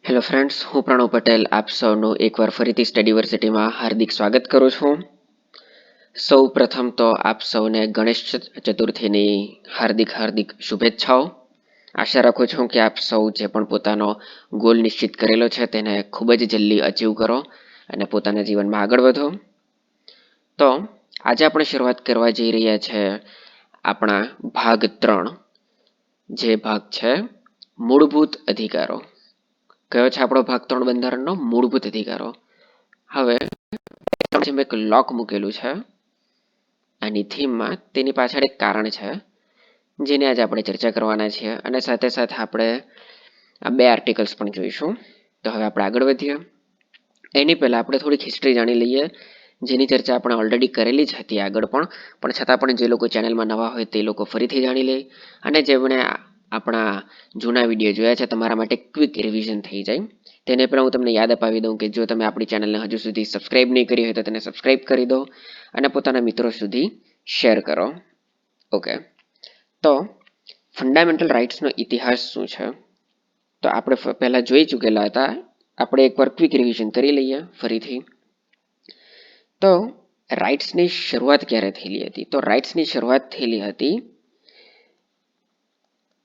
Hello friends, હું પ્રણવ પટેલ આપ સૌનું એકવાર ફરીથી સ્ટડીવર્સિટીમાં હાર્દિક સ્વાગત કરું છું. સૌ પ્રથમ તો આપ સૌને ગણેશ ચતુર્થીની હાર્દિક શુભેચ્છાઓ. આશા રાખું છું કે આપ સૌ જે પણ પોતાનો ગોલ નિશ્ચિત કરેલો છે તેને ખૂબ જ જલ્દી અચીવ કરો અને પોતાના જીવનમાં આગળ વધો. તો આજે આપણે શરૂઆત કરવા જઈ રહ્યા છે આપણા ભાગ 3, જે ભાગ છે મૂળભૂત અધિકારો. કયો છે આપણો ભાગ 3 બંધારણનો? મૂળભૂત અધિકારો. હવે મેં એક લોક મૂકેલું છે આની થીમમાં, તેની પાછળ એક કારણ છે જેની આજે આપણે ચર્ચા કરવાના છીએ, અને સાથે સાથે આપણે આ 2 આર્ટિકલ્સ પણ જોઈશું. તો હવે આપણે આગળ વધીએ. એની પહેલાં આપણે થોડીક હિસ્ટ્રી જાણી લઈએ, જેની ચર્ચા આપણે ઓલરેડી કરેલી જ હતી આગળ પણ છતાં પણ જે લોકો ચેનલમાં નવા હોય તે લોકો ફરીથી જાણી લે, અને જેમણે આપણા જૂના વિડીયો જોયા છે તમારા માટે ક્વિક રિવિઝન થઈ જાય. તેને પહેલાં હું તમને યાદ અપાવી દઉં કે જો તમે આપણી ચેનલને હજુ સુધી સબસ્ક્રાઇબ નહીં કરી હોય તો તેને સબસ્ક્રાઇબ કરી દો અને પોતાના મિત્રો સુધી શેર કરો. ઓકે, તો ફંડામેન્ટલ રાઇટ્સનો ઇતિહાસ શું છે તો આપણે પહેલાં જોઈ ચૂકેલા હતા. આપણે એકવાર ક્વિક રિવિઝન કરી લઈએ ફરીથી. તો રાઇટ્સની શરૂઆત ક્યારે થયેલી હતી? તો રાઇટ્સની શરૂઆત થયેલી હતી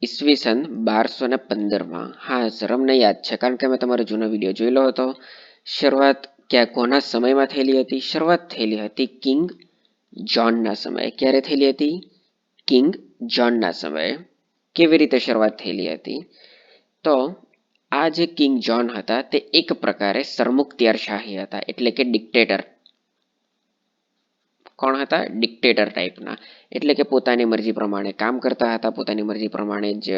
ઈસવીસન 1215માં. હા સર, અમને યાદ છે કારણ કે મેં તમારો જૂનો વિડીયો જોયેલો હતો. શરૂઆત કોના સમયમાં થયેલી હતી? શરૂઆત થયેલી હતી કિંગ જોનના સમયે. ક્યારે થયેલી હતી? કિંગ જોનના સમયે. કેવી રીતે શરૂઆત થયેલી હતી? તો આ જે કિંગ જોન હતા તે એક પ્રકારે સરમુખત્યારશાહી હતા, એટલે કે ડિક્ટેટર. કોણ હતા? ડિક્ટેટર ટાઈપના. એટલે કે પોતાની મરજી પ્રમાણે કામ કરતા હતા, પોતાની મરજી પ્રમાણે જ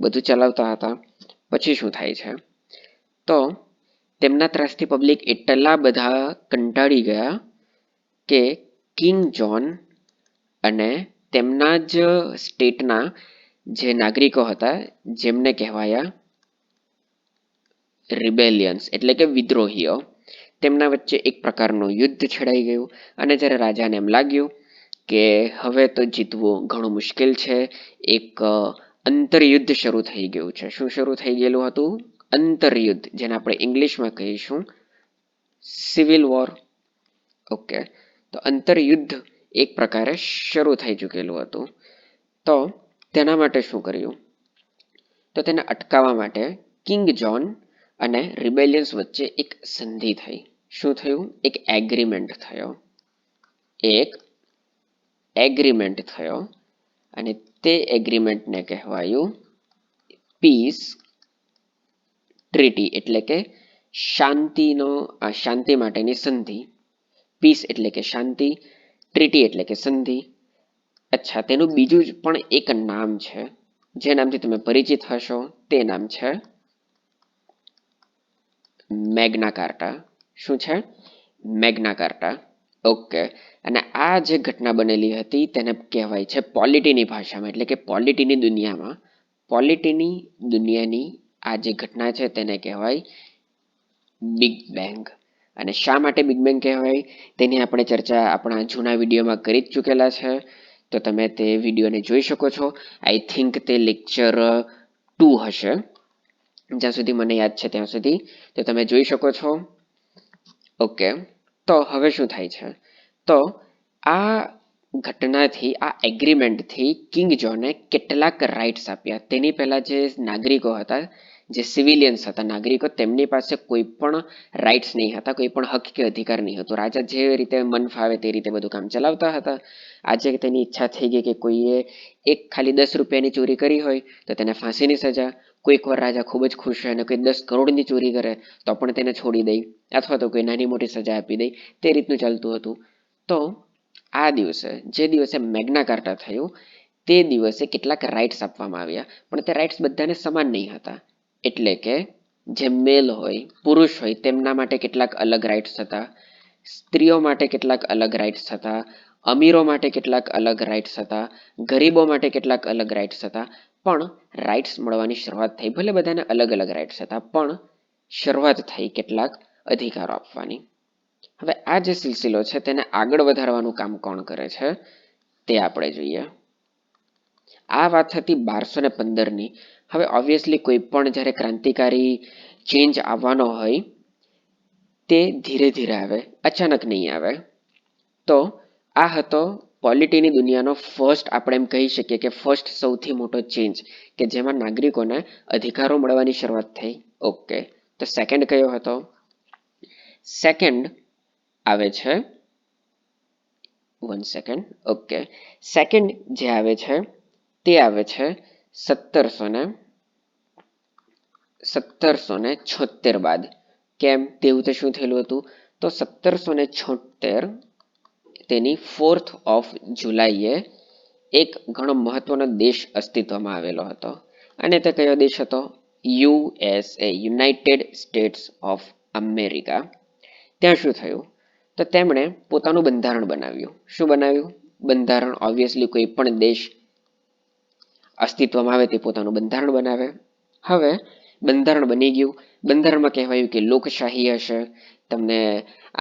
બધું ચલાવતા હતા. પછી શું થાય છે? તો તેમના ત્રાસથી પબ્લિક એટલા બધા કંટાળી ગયા કે કિંગ જોન અને તેમના જ સ્ટેટના જે નાગરિકો હતા, જેમને કહેવાયા રિબેલિયન્સ, એટલે કે વિદ્રોહીઓ, તેમના વચ્ચે એક પ્રકારનું યુદ્ધ છેડાઈ ગયું. અને જ્યારે રાજાને એમ લાગ્યું કે હવે તો જીતવું ઘણું મુશ્કેલ છે, એક અંતરયુદ્ધ શરૂ થઈ ગયું છે. શું શરૂ થઈ ગયેલું હતું? અંતરયુદ્ધ, જેને આપણે ઇંગ્લિશમાં કહીશું સિવિલ વોર. ઓકે, તો અંતરયુદ્ધ એક પ્રકારે શરૂ થઈ ચૂકેલું હતું. તો તેના માટે શું કર્યું? તો તેને અટકાવવા માટે કિંગ જોન અને રિબેલિયન્સ વચ્ચે એક સંધિ થઈ. શું થયું? એક એગ્રીમેન્ટ થયો. એક એગ્રીમેન્ટ થયો અને તે એગ્રીમેન્ટને કહેવાયું પીસ ટ્રીટી, એટલે કે શાંતિ માટેની સંધિ. પીસ એટલે કે શાંતિ, ટ્રીટી એટલે કે સંધિ. અચ્છા, તેનું બીજું પણ એક નામ છે જે નામથી તમે પરિચિત હશો. તે નામ છે મેગ્ના કાર્ટા. શું છે? મેગ્ના કાર્ટા. ઓકે, અને આ જે ઘટના બનેલી હતી તેને કહેવાય છે પોલિટીની ભાષામાં, એટલે કે પોલિટીની દુનિયાની આ જે ઘટના છે તેને કહેવાય બિગ બેંગ. અને શા માટે બિગ બેંગ કહેવાય તેની આપણે ચર્ચા આપણા જૂના વિડીયોમાં કરી જ ચૂકેલા છે, તો તમે તે વિડીયોને જોઈ શકો છો. આઈ થિંક તે લેક્ચર 2 હશે, જ્યાં સુધી મને યાદ છે ત્યાં સુધી, તો તમે જોઈ શકો છો. ઓકે, તો હવે શું થાય છે? તો આ ઘટનાથી, આ એગ્રીમેન્ટથી કિંગ જોને કેટલાક રાઇટ્સ આપ્યા. તેની પહેલા જે નાગરિકો હતા, જે સિવિલિયન્સ હતા, નાગરિકો, તેમની પાસે કોઈ પણ રાઇટ્સ નહીં હતા, કોઈ પણ હક કે અધિકાર નહીં હતો. રાજા જે રીતે મન ફાવે તે રીતે બધું કામ ચલાવતા હતા. આજે તેની ઈચ્છા થઈ ગઈ કે કોઈએ ખાલી 10 રૂપિયાની ચોરી કરી હોય તો તેને ફાંસીની સજા. કોઈક વાર રાજા ખૂબ જ ખુશ હોય અને કોઈ 10 કરોડની ચોરી કરે તો પણ તેને છોડી દે, અથવા તો કોઈ નાની મોટી સજા આપી દે. તે રીતનું ચાલતું હતું. તો આ દિવસે, જે દિવસે મેગ્ના કાર્ટા થયું, તે દિવસે કેટલાક રાઇટ્સ આપવામાં આવ્યા, પણ તે રાઇટ્સ બધાને સમાન નહીં હતા. એટલે કે જે મેલ હોય, પુરુષ હોય, તેમના માટે કેટલાક અલગ રાઇટ્સ હતા, સ્ત્રીઓ માટે કેટલાક અલગ રાઇટ્સ હતા, અમીરો માટે કેટલાક અલગ રાઇટ્સ હતા, ગરીબો માટે કેટલાક અલગ રાઇટ્સ હતા. પણ રાઇટ્સ મળવાની શરૂઆત થઈ. ભલે બધાને અલગ અલગ રાઇટ્સ હતા, પણ શરૂઆત થઈ કેટલાક અધિકારો આપવાની. હવે આ જે સિલસિલો છે તેને આગળ વધારવાનું કામ કોણ કરે છે તે આપણે જોઈએ. આ વાત હતી 1215ની. હવે ઓબ્વિયસલી કોઈ પણ જ્યારે ક્રાંતિકારી ચેન્જ આવવાનો હોય તે ધીરે ધીરે આવે, અચાનક નહીં આવે. તો આ હતો પોલિટીની દુનિયાનો ફર્સ્ટ, આપણે એમ કહી શકીએ કે ફર્સ્ટ સૌથી મોટો ચેન્જ કે જેમાં નાગરિકોને અધિકારો મળવાની શરૂઆત થઈ. ઓકે, તો સેકન્ડ કયો હતો? સેકન્ડ આવે છે, 1 સેકન્ડ. ઓકે, સેકન્ડ જે આવે છે તે આવે છે 1776 બાદ. કેમ? તેવું તો શું થયેલું હતું? તો 1776 તેની 4th ઓફ જુલાઈએ એક ઘણો મહત્વનો દેશ અસ્તિત્વમાં આવેલો હતો, અને તે કયો દેશ હતો? USA, United states of America. ત્યાં શું થયું? તો તેમણે પોતાનું બંધારણ બનાવ્યું. શું બનાવ્યું? બંધારણ. ઓબ્વિયસલી કોઈ પણ દેશ અસ્તિત્વમાં આવે તે પોતાનું બંધારણ બનાવે. હવે બંધારણ બની ગયું. બંધારણમાં કહેવાયું કે લોકશાહી હશે. તમને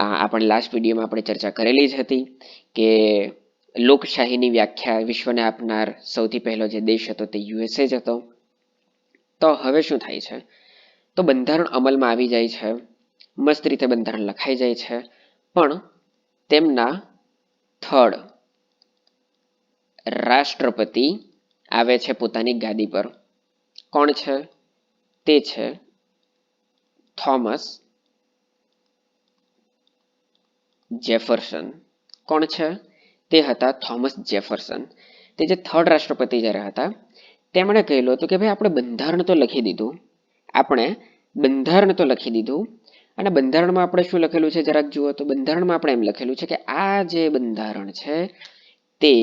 આપણે લાસ્ટ વિડીયોમાં આપણે ચર્ચા કરેલી જ હતી કે લોકશાહીની વ્યાખ્યા વિશ્વને આપનાર સૌથી પહેલો જે દેશ હતો તે USA જ હતો. તો હવે શું થાય છે? તો બંધારણ અમલમાં આવી જાય છે, મસ્ત રીતે બંધારણ લખાઈ જાય છે, પણ તેમના થર્ડ રાષ્ટ્રપતિ આવે છે પોતાની ગાદી પર. કોણ છે? તે છે થોમસ જેફરસન. કોણ છે? તે હતા થોમસ જેફરસન. તે જે થર્ડ રાષ્ટ્રપતિ જ્યારે હતા તેમણે કહેલું હતું કે ભાઈ આપણે બંધારણ તો લખી દીધું, અને બંધારણમાં આપણે શું લખેલું છે જરાક જુઓ. તો બંધારણમાં આપણે એમ લખેલું છે કે આ જે બંધારણ છે તે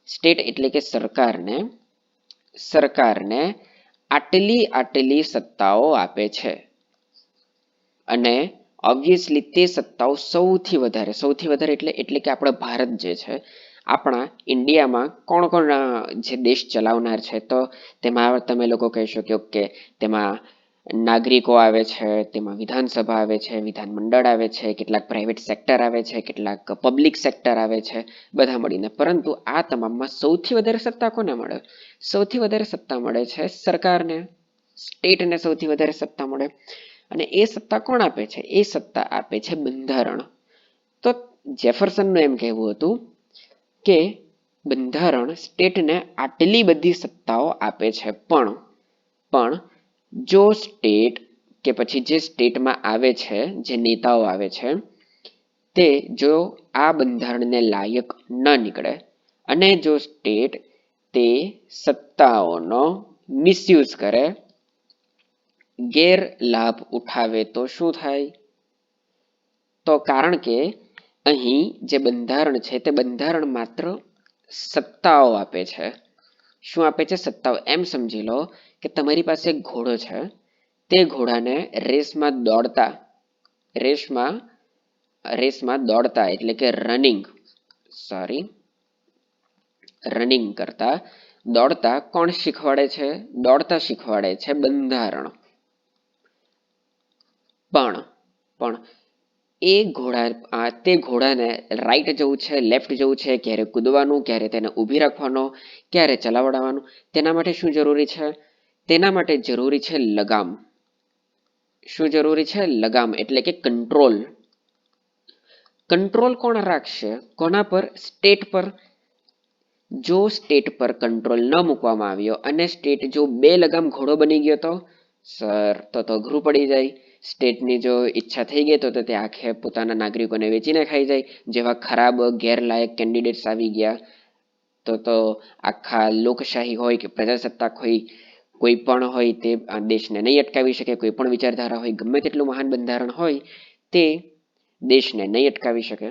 સ્ટેટ એટલે કે સરકારને આટલી સત્તાઓ આપે છે, અને ઓબ્વિયસલી તે સત્તાઓ સૌથી વધારે એટલે કે આપણા ભારત જે છે, આપણા ઇન્ડિયામાં કોણ જે દેશ ચલાવનાર છે? તો તેમાં તમે લોકો કહી શકો કે તેમાં નાગરિકો આવે છે, તેમાં વિધાનસભા આવે છે, વિધાનમંડળ આવે છે, કેટલાક પ્રાઇવેટ સેક્ટર આવે છે, કેટલાક પબ્લિક સેક્ટર આવે છે, બધા મળીને. પરંતુ આ તમામમાં સૌથી વધારે સત્તા કોને મળે? સૌથી વધારે સત્તા મળે છે સરકારને, સ્ટેટને સૌથી વધારે સત્તા મળે. અને એ સત્તા કોણ આપે છે? એ સત્તા આપે છે બંધારણ. તો જેફરસનનું એમ કહેવું હતું કે બંધારણ સ્ટેટને આટલી બધી સત્તાઓ આપે છે, પણ જો સ્ટેટ કે પછી જે સ્ટેટમાં આવે છે, જે નેતાઓ આવે છે, તે જો આ બંધારણને લાયક ન નીકળે અને જો સ્ટેટ તે સત્તાઓનો મિસયુઝ કરે, ગેરલાભ ઉઠાવે, તો શું થાય? તો કારણ કે અહીં જે બંધારણ છે તે બંધારણ માત્ર સત્તાઓ આપે છે. શું આપે છે? સત્તાઓ. એમ સમજી લો કે તમારી પાસે એક ઘોડો છે, તે ઘોડાને રેસમાં દોડતા એટલે કે રનિંગ કરતા દોડતા કોણ શીખવાડે છે? દોડતા શીખવાડે છે બંધારણ. પણ તે ઘોડાને રાઈટ જવું છે, લેફ્ટ જવું છે, ક્યારે કૂદવાનું, ક્યારે તેને ઊભી રાખવાનો, ક્યારે ચલાવડાવવાનું, તેના માટે શું જરૂરી છે? તેના માટે જરૂરી છે લગામ. શું જરૂરી છે? લગામ એટલે કે કંટ્રોલ. કંટ્રોલ કોણ રાખશે? કોના પર? સ્ટેટ પર. જો સ્ટેટ પર કંટ્રોલ ન મૂકવામાં આવ્યો અને સ્ટેટ જો બે લગામ ઘોડો બની ગયો તો સર તો અઘરું પડી જાય. સ્ટેટની જો ઈચ્છા થઈ ગઈ તો તે આખે પોતાના નાગરિકોને વેચીને ખાઈ જાય. જેવા ખરાબ ગેરલાયક કેન્ડિડેટ્સ આવી ગયા તો આખા લોકશાહી હોય કે પ્રજાસત્તાક હોય, કોઈ પણ હોય તે દેશને નહીં અટકાવી શકે. કોઈ પણ વિચારધારા હોય, ગમે તેટલું મહાન બંધારણ હોય, તે દેશને નહીં અટકાવી શકે.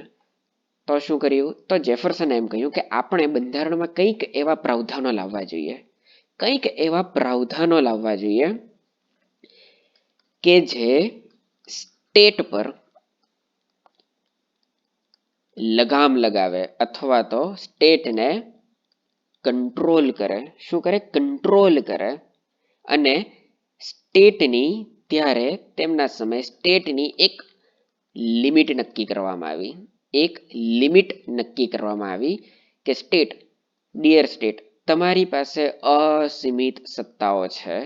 તો શું કર્યું? તો જેફરસને એમ કહ્યું કે આપણે બંધારણમાં કંઈક એવા પ્રાવધાનો લાવવા જોઈએ કે જે સ્ટેટ પર લગામ લગાવે અથવા તો સ્ટેટને કંટ્રોલ કરે. શું કરે? કંટ્રોલ કરે. અને સ્ટેટની ત્યારે તેમના સમયે સ્ટેટની એક લિમિટ નક્કી કરવામાં આવી કે સ્ટેટ, ડિયર સ્ટેટ, તમારી પાસે અસીમિત સત્તાઓ છે,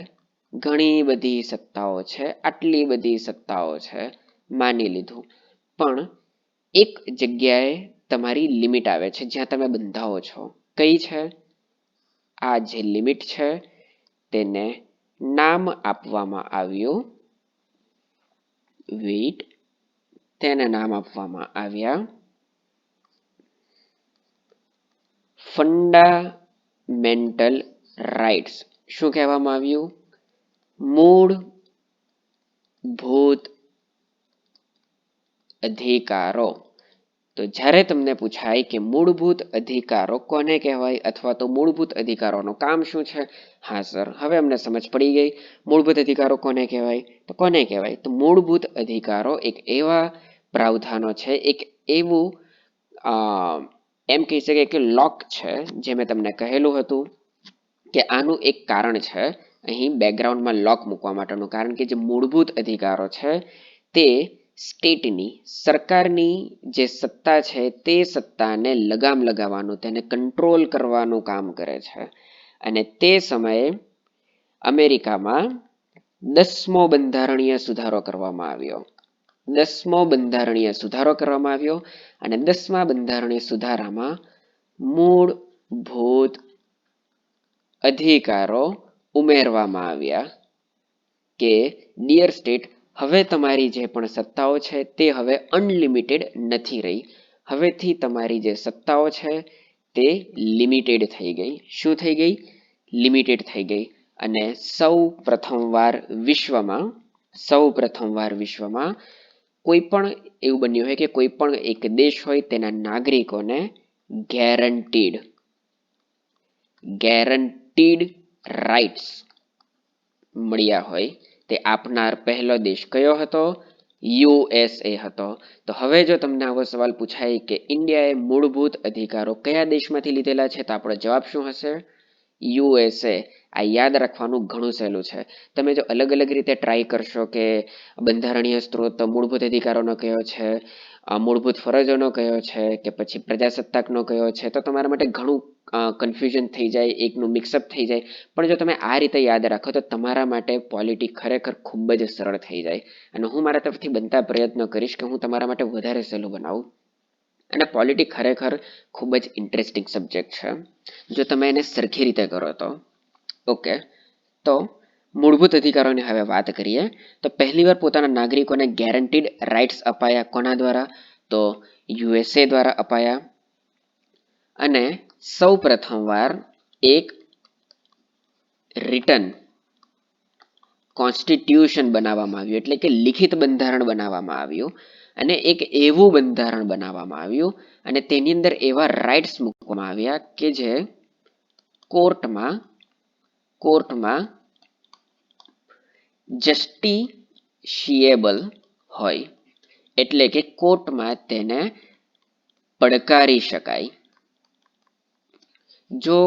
ઘણી બધી સત્તાઓ છે, આટલી બધી સત્તાઓ છે, માની લીધું, પણ એક જગ્યાએ તમારી લિમિટ આવે છે જ્યાં તમે બંધાવો છો. કઈ છે? આ જે લિમિટ છે તેને નામ આપવામાં આવ્યું વેઇટ, તેને નામ આપવામાં આવ્યા ફંડામેન્ટલ રાઇટ્સ. શું કહેવામાં આવ્યું? મૂળભૂત અધિકારો. તો જ્યારે તમને પૂછાય કે મૂળભૂત અધિકારો કોને કહેવાય અથવા તો મૂળભૂત અધિકારોનું કામ શું છે, હા સર હવે અમને સમજ પડી ગઈ. મૂળભૂત અધિકારો કોને કહેવાય? તો કોને કહેવાય? તો મૂળભૂત અધિકારો એક એવા પ્રાવધાનો છે, એક એવું એમ કહી શકાય કે લોક છે, જે મેં તમને કહેલું હતું કે આનું એક કારણ છે અહીં બેકગ્રાઉન્ડમાં લોક મૂકવા માટેનું કારણ કે જે મૂળભૂત અધિકારો છે તે સ્ટેટની, સરકારની જે સત્તા છે તે સત્તાને લગામ લગાવવાનું, તેને કંટ્રોલ કરવાનું કામ કરે છે. અને તે સમયે અમેરિકામાં 10મો બંધારણીય સુધારો કરવામાં આવ્યો. 10મો બંધારણીય સુધારો કરવામાં આવ્યો અને 10મા બંધારણીય સુધારામાં મૂળભૂત અધિકારો ઉમેરવામાં આવ્યા કે ડિયર સ્ટેટ, હવે તમારી જે પણ સત્તાઓ છે તે હવે અનલિમિટેડ નથી રહી. હવેથી તમારી જે સત્તાઓ છે તે લિમિટેડ થઈ ગઈ. શું થઈ ગઈ? લિમિટેડ થઈ ગઈ. અને સૌ પ્રથમવાર વિશ્વમાં કોઈ પણ એવું બન્યું હોય કે કોઈ પણ એક દેશ હોય તેના નાગરિકોને ગેરંટીડ રાઇટ્સ મળ્યા હોય. તે આપનાર પહેલો દેશ કયો હતો? USA હતો. તો હવે જો તમને આવો સવાલ પૂછાય કે ઇન્ડિયાએ મૂળભૂત અધિકારો કયા દેશમાંથી લીધેલા છે, તો આપણો જવાબ શું હશે? USA. આ યાદ રાખવાનું ઘણું સહેલું છે. તમે જો અલગ અલગ રીતે ટ્રાય કરશો કે બંધારણીય સ્ત્રોત મૂળભૂત અધિકારોનો કયો છે, મૂળભૂત ફરજોનો કયો છે, કે પછી પ્રજાસત્તાકનો કયો છે, તો તમારા માટે ઘણું કન્ફ્યુઝન થઈ જાય, એકનું મિક્સઅપ થઈ જાય. પણ જો તમે આ રીતે યાદ રાખો તો તમારા માટે પોલિટી ખરેખર ખૂબ જ સરળ થઈ જાય. અને હું મારા તરફથી બનતા પ્રયત્નો કરીશ કે હું તમારા માટે વધારે સહેલું બનાવું. અને પોલિટી ખરેખર ખૂબ જ ઇન્ટરેસ્ટિંગ સબ્જેક્ટ છે જો તમે એને સરખી રીતે કરો તો. ઓકે, તો મૂળભૂત અધિકારોની હવે વાત કરીએ. તો પહેલીવાર પોતાના નાગરિકોને ગેરંટીડ રાઇટ્સ અપાયા. કોના દ્વારા? તો USA દ્વારા અપાયા. અને સૌ પ્રથમવાર એક રિટન કોન્સ્ટિટ્યુશન બનાવવામાં આવ્યું, એટલે કે લિખિત બંધારણ બનાવવામાં આવ્યું. અને એક એવું બંધારણ બનાવવામાં આવ્યું અને તેની અંદર એવા રાઇટ્સ મૂકવામાં આવ્યા કે જે કોર્ટમાં જસ્ટિશિયેબલ હોય, એટલે કે કોર્ટમાં તેને પડકારી શકાય. જો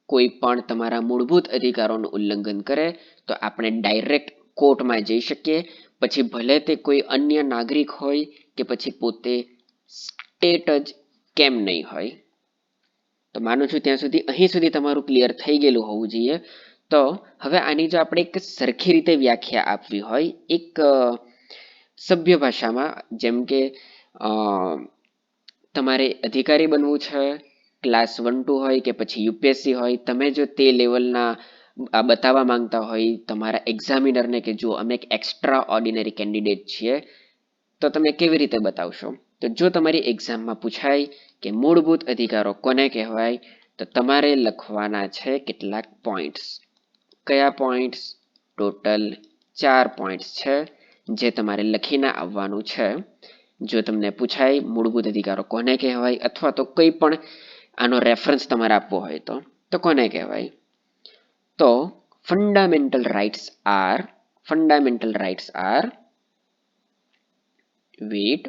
કોઈ પણ તમારા મૂળભૂત અધિકારોનું ઉલ્લંઘન કરે તો આપણે ડાયરેક્ટ કોર્ટમાં જઈ શકીએ, પછી ભલે તે કોઈ અન્ય નાગરિક હોય કે પછી પોતે સ્ટેટ જ કેમ નહીં હોય. તો માનું છું ત્યાં સુધી અહીં સુધી તમારું ક્લિયર થઈ ગયેલું હોવું જોઈએ. તો હવે આની જો આપણે એક સરખી રીતે વ્યાખ્યા આપવી હોય એક સભ્ય ભાષામાં, જેમ કે તમારે અધિકારી બનવું છે, ક્લાસ 1-2 હોય કે પછી UPSC હોય, તમે જો તે લેવલના બતાવવા માંગતા હોય તમારા એક્ઝામિનરને કે જો અમે એક એક્સ્ટ્રા ઓર્ડિનરી કેન્ડિડેટ છીએ, તો તમે કેવી રીતે બતાવશો? તો જો તમારી એક્ઝામમાં પૂછાય કે મૂળભૂત અધિકારો કોને કહેવાય, તો તમારે લખવાના છે કેટલાક પોઈન્ટ્સ. કયા પોઈન્ટ્સ? ટોટલ 4 પોઈન્ટ્સ છે જે તમારે લખીને આવવાનું છે. જો તમને પૂછાય મૂળભૂત અધિકારો કોને કહેવાય અથવા તો કોઈ પણ આનો રેફરન્સ તમારે આપવો હોય તો કોને કહેવાય? તો fundamental rights are wait,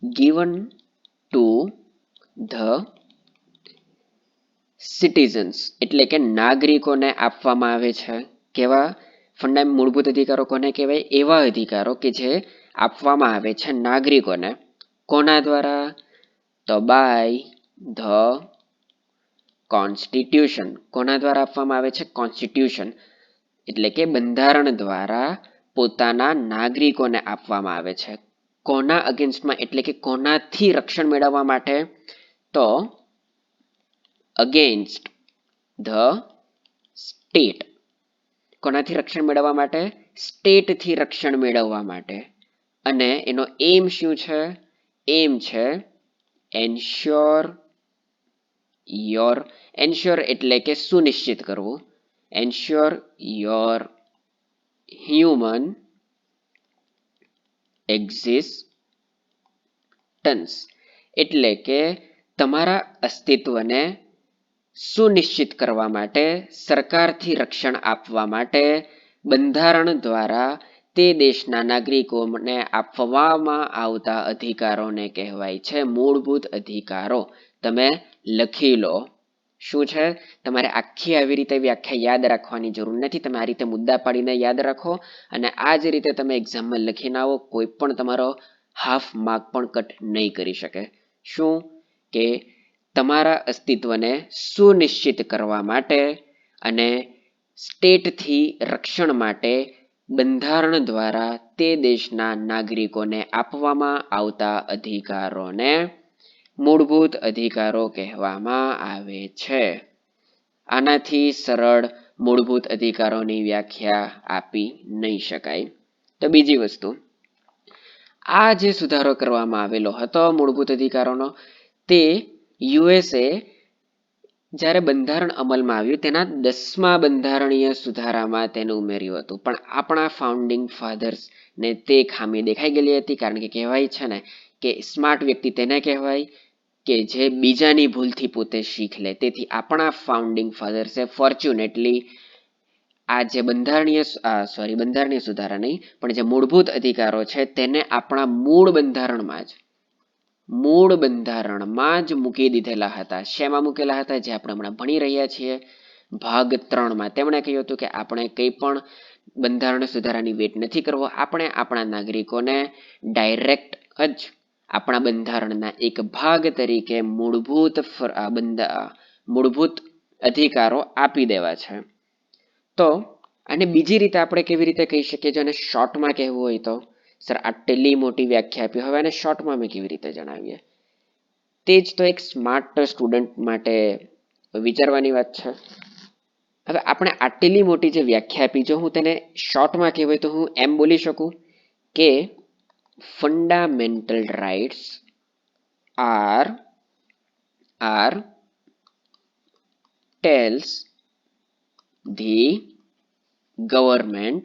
given to the citizens, એટલે કે નાગરિકોને આપવામાં આવે છે. કેવા મૂળભૂત અધિકારો કોને કહેવાય? એવા અધિકારો કે જે આપવામાં આવે છે નાગરિકોને કોના દ્વારા? તો બાય ધ કોન્સ્ટિટ્યુશન. કોના દ્વારા આપવામાં આવે છે? કોન્સ્ટિટ્યુશન એટલે કે બંધારણ દ્વારા પોતાના નાગરિકોને આપવામાં આવે છે. કોના અગેન્સ્ટમાં એટલે કે કોનાથી રક્ષણ મેળવવા માટે? તો અગેન્સ્ટ ધ સ્ટેટ. કોનાથી રક્ષણ મેળવવા માટે? સ્ટેટથી રક્ષણ મેળવવા માટે. અને એનો એમ શું છે? એમ છે એન્શ્યોર એટલે કે સુનિશ્ચિત કરવું. એન્શ્યોર યોર હ્યુમન એક્ઝિસ્ટન્સ એટલે કે તમારા અસ્તિત્વને સુનિશ્ચિત કરવા માટે, સરકારથી રક્ષણ આપવા માટે બંધારણ દ્વારા તે દેશના નાગરિકોને આપવામાં આવતા અધિકારોને કહેવાય છે મૂળભૂત અધિકારો. તમે લખી લો. શું છે? તમારે આખી આવી રીતે વ્યાખ્યા યાદ રાખવાની જરૂર નથી. તમે આ રીતે મુદ્દા પાડીને યાદ રાખો અને આ જ રીતે તમે એક્ઝામમાં લખીને આવો. કોઈ પણ તમારો હાફ માર્ક પણ કટ નહીં કરી શકે. શું કે તમારા અસ્તિત્વને સુનિશ્ચિત કરવા માટે અને સ્ટેટથી રક્ષણ માટે બંધારણ દ્વારા તે દેશના નાગરિકોને આપવામાં આવતા અધિકારોને મૂળભૂત અધિકારો કહેવામાં આવે છે. આનાથી સરળ મૂળભૂત અધિકારોની વ્યાખ્યા આપી નહીં શકાય. તો બીજી વસ્તુ, આ જે સુધારો કરવામાં આવેલો હતો મૂળભૂત અધિકારોનો, તે યુએસએ જ્યારે બંધારણ અમલમાં આવ્યું તેના 10મા બંધારણીય સુધારામાં તેને ઉમેર્યું હતું. પણ આપણા ફાઉન્ડિંગ ફાધર્સને તે ખામી દેખાઈ ગયેલી હતી. કારણ કે કહેવાય છે ને કે સ્માર્ટ વ્યક્તિ તેને કહેવાય કે જે બીજાની ભૂલથી પોતે શીખ લે. તેથી આપણા ફાઉન્ડિંગ ફાધર્સે ફોર્ચ્યુનેટલી આ જે બંધારણીય સુધારા નહીં પણ જે મૂળભૂત અધિકારો છે તેને આપણા મૂળ બંધારણમાં જ મૂકી દીધેલા હતા. શેમાં મૂકેલા હતા? જે આપણે હમણાં ભણી રહ્યા છીએ ભાગ 3માં. તેમણે કહ્યું હતું કે આપણે કંઈ પણ બંધારણ સુધારાની વેટ નથી કરવો. આપણે આપણા નાગરિકોને ડાયરેક્ટ જ આપણા બંધારણના એક ભાગ તરીકે મૂળભૂત અધિકારો આપી દેવા છે. તો આને બીજી રીતે આપણે કેવી રીતે કહી શકીએ? જો આને શોર્ટમાં કહેવું હોય તો, સર આટલી મોટી વ્યાખ્યા આપી, હવે આને શોર્ટમાં મેં કેવી રીતે જણાવીએ? તે જ તો એક સ્માર્ટ સ્ટુડન્ટ માટે વિચારવાની વાત છે. હવે આપણે આટલી મોટી જે વ્યાખ્યા આપી, જો હું તેને શોર્ટમાં કહેવાય તો હું એમ બોલી શકું કે fundamental rights are tells the government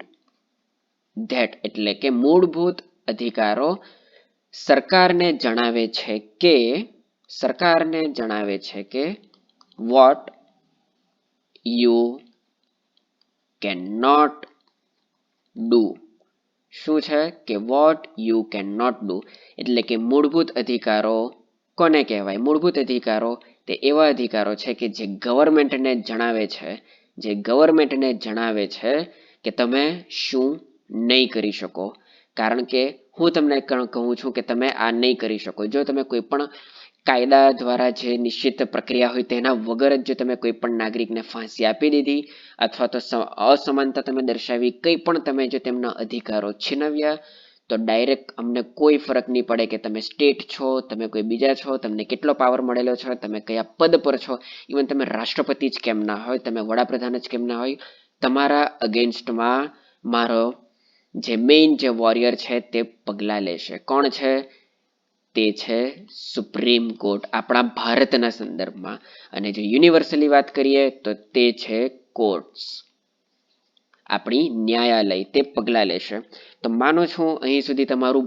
that એટલે કે મૂળભૂત અધિકારો સરકારને જણાવે છે કે what you cannot do. શું છે કે what you cannot do એટલે કે મૂળભૂત અધિકારો કોને કહેવાય? મૂળભૂત અધિકારો તે એવા અધિકારો છે કે જે ગવર્મેન્ટને જણાવે છે કે તમે શું નહીં કરી શકો. કારણ કે હું તમને કહું છું કે તમે આ નહીં કરી શકો. જો તમે કોઈ પણ કાયદા દ્વારા જે નિશ્ચિત પ્રક્રિયા હોય તેના વગર જ જો તમે કોઈ પણ નાગરિકને ફાંસી આપી દીધી અથવા તો અસમાનતા તમે દર્શાવી, કંઈ પણ તમે જો તેમના અધિકારો છીનવ્યા, તો ડાયરેક્ટ અમને કોઈ ફરક નહીં પડે કે તમે સ્ટેટ છો, તમે કોઈ બીજા છો, તમને કેટલો પાવર મળેલો છે, તમે કયા પદ પર છો, ઇવન તમે રાષ્ટ્રપતિ જ કેમ ના હોય, તમે વડાપ્રધાન જ કેમ ના હોય, તમારા અગેન્સ્ટમાં મારો જે મેઇન જે વોરિયર છે તે પગલાં લેશે. કોણ છે? તે છે સુપ્રીમ કોર્ટ આપણા ભારતના સંદર્ભમાં. અને જો યુનિવર્સલી વાત કરીએ તો તે છે કોર્ટ્સ, આપણી ન્યાયાલય, તે પગલાં લેશે. તો માનું છું અહીં સુધી તમારું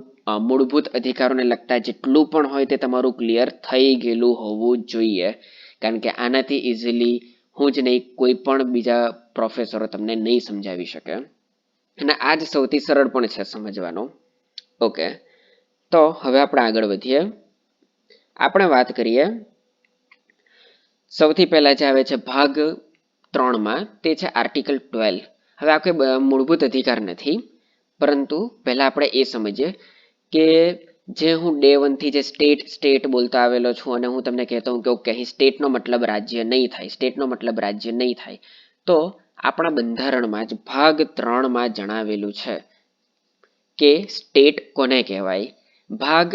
મૂળભૂત અધિકારોને લગતા જેટલું પણ હોય તે તમારું ક્લિયર થઈ ગયેલું હોવું જોઈએ. કારણ કે આનાથી ઇઝીલી હું જ નહીં, કોઈ પણ બીજા પ્રોફેસરો તમને નહીં સમજાવી શકે. અને આ જ સૌથી સરળ પણ છે સમજવાનો. ઓકે, તો હવે આપણે આગળ વધીએ. આપણે વાત કરીએ સૌથી પહેલા જે આવે છે ભાગ 3માં, તે છે આર્ટિકલ 12. હવે આ કોઈ મૂળભૂત અધિકાર નથી, પરંતુ પહેલા આપણે એ સમજીએ કે જે હું ડે વન થી જે સ્ટેટ સ્ટેટ બોલતા આવેલો છું અને હું તમને કહેતો હું કે ઓકે અહીં સ્ટેટનો મતલબ રાજ્ય નહીં થાય, સ્ટેટનો મતલબ રાજ્ય નહીં થાય, તો આપણા બંધારણમાં જ ભાગ 3માં જણાવેલું છે કે સ્ટેટ કોને કહેવાય. ભાગ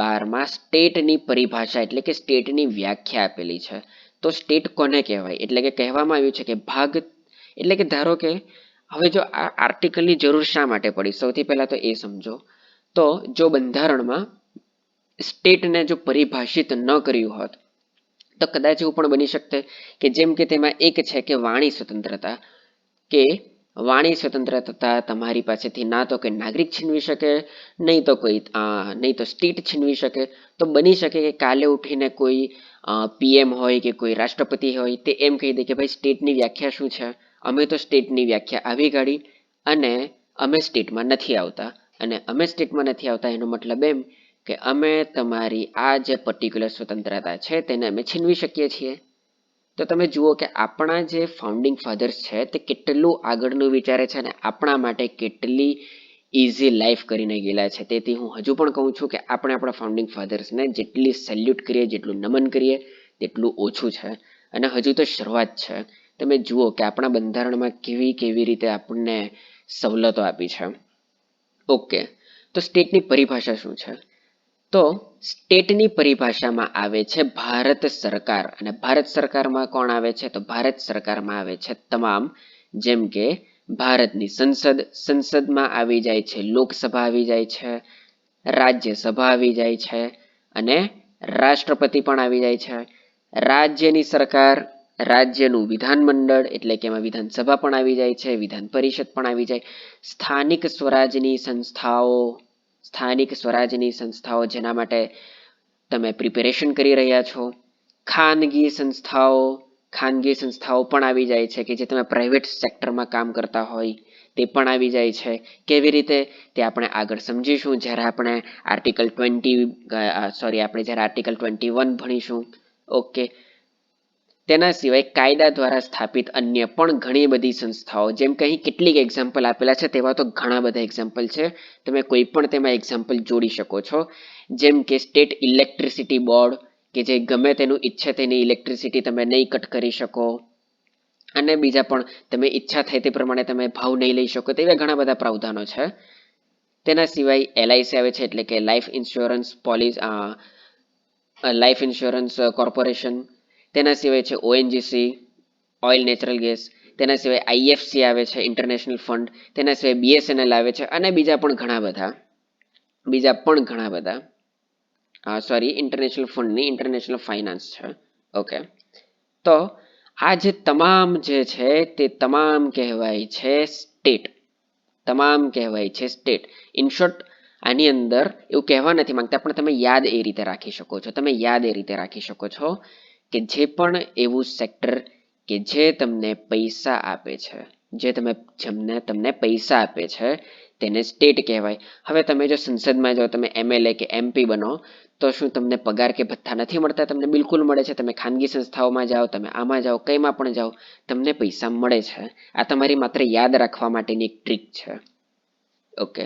12માં સ્ટેટની પરિભાષા એટલે કે સ્ટેટની વ્યાખ્યા આપેલી છે. તો સ્ટેટ કોને કહેવાય એટલે કે કહેવામાં આવ્યું છે કે ભાગ એટલે કે ધારો કે હવે જો આ આર્ટિકલની જરૂર શા માટે પડી, સૌથી પહેલા તો એ સમજો. તો જો બંધારણમાં સ્ટેટને જો પરિભાષિત ન કર્યું હોત તો કદાચ એવું પણ બની શકતે કે જેમ કે તેમાં એક છે કે વાણી સ્વતંત્રતા, કે વાણી સ્વતંત્રતા તમારી પાસેથી ના તો કોઈ નાગરિક છીનવી શકે, નહીં તો સ્ટેટ છીનવી શકે. તો બની શકે કે કાલે ઉઠીને કોઈ પીએમ હોય કે કોઈ રાષ્ટ્રપતિ હોય તે એમ કહી દે કે ભાઈ સ્ટેટની વ્યાખ્યા શું છે, અમે તો સ્ટેટની વ્યાખ્યા આવી કાઢી અને અમે સ્ટેટમાં નથી આવતા. અને અમે સ્ટેટમાં નથી આવતા એનો મતલબ એમ કે અમે તમારી આ જે પર્ટિક્યુલર સ્વતંત્રતા છે તેને અમે છીનવી શકીએ છીએ. તો તમે જુઓ કે આપણા જે ફાઉન્ડિંગ ફાધર્સ છે તે કેટલું આગળનું વિચારે છે અને આપણા માટે કેટલી ઇઝી લાઈફ કરીને ગયેલા છે. તેથી હું હજુ પણ કહું છું કે આપણે આપણા ફાઉન્ડિંગ ફાધર્સને જેટલી સેલ્યુટ કરીએ, જેટલું નમન કરીએ તેટલું ઓછું છે. અને હજુ તો શરૂઆત છે. તમે જુઓ કે આપણા બંધારણમાં કેવી કેવી રીતે આપણને સવલતો આપી છે. ઓકે, તો સ્ટેટની પરિભાષા શું છે? તો સ્ટેટની પરિભાષામાં આવે છે ભારત સરકાર. અને ભારત સરકારમાં કોણ આવે છે? તો ભારત સરકારમાં આવે છે તમામ, જેમ કે ભારતની સંસદ, સંસદમાં આવી જાય છે લોકસભા આવી જાય છે, રાજ્યસભા આવી જાય છે અને રાષ્ટ્રપતિ પણ આવી જાય છે. રાજ્યની સરકાર, રાજ્યનું વિધાનમંડળ એટલે કે એમાં વિધાનસભા પણ આવી જાય છે, વિધાન પરિષદ પણ આવી જાય. સ્થાનિક સ્વરાજની સંસ્થાઓ, સ્થાનિક સ્વરાજની સંસ્થાઓ જેના માટે તમે પ્રિપેરેશન કરી રહ્યા છો. ખાનગી સંસ્થાઓ, ખાનગી સંસ્થાઓ પણ આવી જાય છે કે જે તમે પ્રાઇવેટ સેક્ટરમાં કામ કરતા હોય તે પણ આવી જાય છે. કેવી રીતે તે આપણે આગળ સમજીશું જ્યારે આપણે આર્ટિકલ 21 ભણીશું. ઓકે, તેના સિવાય કાયદા દ્વારા સ્થાપિત અન્ય પણ ઘણી બધી સંસ્થાઓ, જેમ કે અહીં કેટલીક એક્ઝામ્પલ આપેલા છે તેવા તો ઘણા બધા એક્ઝામ્પલ છે, તમે કોઈ પણ તેમાં એક્ઝામ્પલ જોડી શકો છો. જેમ કે સ્ટેટ ઇલેક્ટ્રિસિટી બોર્ડ કે જે ગમે તેનું ઈચ્છે તેની ઇલેક્ટ્રિસિટી તમે નહીં કટ કરી શકો અને બીજા પણ તમે ઈચ્છા થાય તે પ્રમાણે તમે ભાવ નહીં લઈ શકો તેવા ઘણા બધા પ્રાવધાનો છે. તેના સિવાય એલઆઈસી આવે છે એટલે કે લાઈફ ઇન્સ્યોરન્સ કોર્પોરેશન. તેના સિવાય છે ઓએનજીસી, ઓઇલ નેચરલ ગેસ. તેના સિવાય આઈએફસી આવે છે, ઇન્ટરનેશનલ ફંડ. તેના સિવાય બીએસએનએલ આવે છે અને બીજા પણ ઘણા બધા સોરી, ઇન્ટરનેશનલ ફંડ નહીં, ઇન્ટરનેશનલ ફાઇનાન્સ છે. ઓકે, તો આ જે તમામ જે છે તે તમામ કહેવાય છે સ્ટેટ, તમામ કહેવાય છે સ્ટેટ. ઇન શોર્ટ, આની અંદર એવું કહેવા નથી માંગતા પણ તમે યાદ એ રીતે રાખી શકો છો, તમે યાદ એ રીતે રાખી શકો છો કે જે પણ એવું સેક્ટર કે જે તમને પૈસા આપે છે, જેમને તમને પૈસા આપે છે તેને સ્ટેટ કહેવાય. હવે તમે જો સંસદમાં જાઓ, તમે એમએલએ કે એમપી બનો તો શું તમને પગાર કે ભથ્થા નથી મળતા? તમને બિલકુલ મળે છે. તમે ખાનગી સંસ્થાઓમાં જાઓ, તમે આમાં જાઓ, કઈમાં પણ જાઓ, તમને પૈસા મળે છે. આ તમારી માત્ર યાદ રાખવા માટેની એક ટ્રીક છે. ઓકે,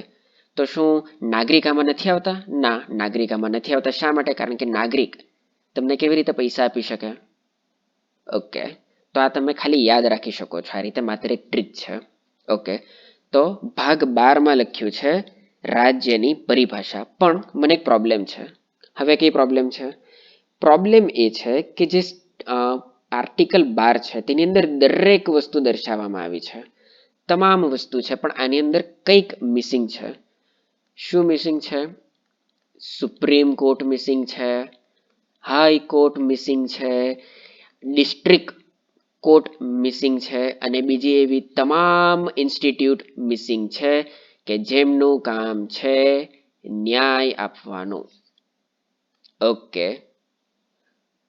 તો શું નાગરિક આમાં નથી આવતા? ના, નાગરિક આમાં નથી આવતા. શા માટે? કારણ કે નાગરિક તમને કેવી રીતે પૈસા આપી શકે? ઓકે, તો આ તમે ખાલી યાદ રાખી શકો છો, આ રીતે માત્ર એક ટ્રીક છે. ઓકે, તો ભાગ 12માં લખ્યું છે રાજ્યની પરિભાષા. પણ મને એક પ્રોબ્લેમ છે. હવે કઈ પ્રોબ્લેમ છે? પ્રોબ્લેમ એ છે કે જે આર્ટિકલ 12 છે તેની અંદર દરેક વસ્તુ દર્શાવવામાં આવી છે, તમામ વસ્તુ છે, પણ આની અંદર કંઈક મિસિંગ છે. શું મિસિંગ છે? સુપ્રીમ કોર્ટ મિસિંગ છે, હાઈકોર્ટ મિસિંગ છે, ડિસ્ટ્રિક્ટ કોર્ટ મિસિંગ છે અને બીજી એવી તમામ ઇન્સ્ટિટ્યૂટ મિસિંગ છે કે જેમનું કામ છે ન્યાય આપવાનું. ઓકે,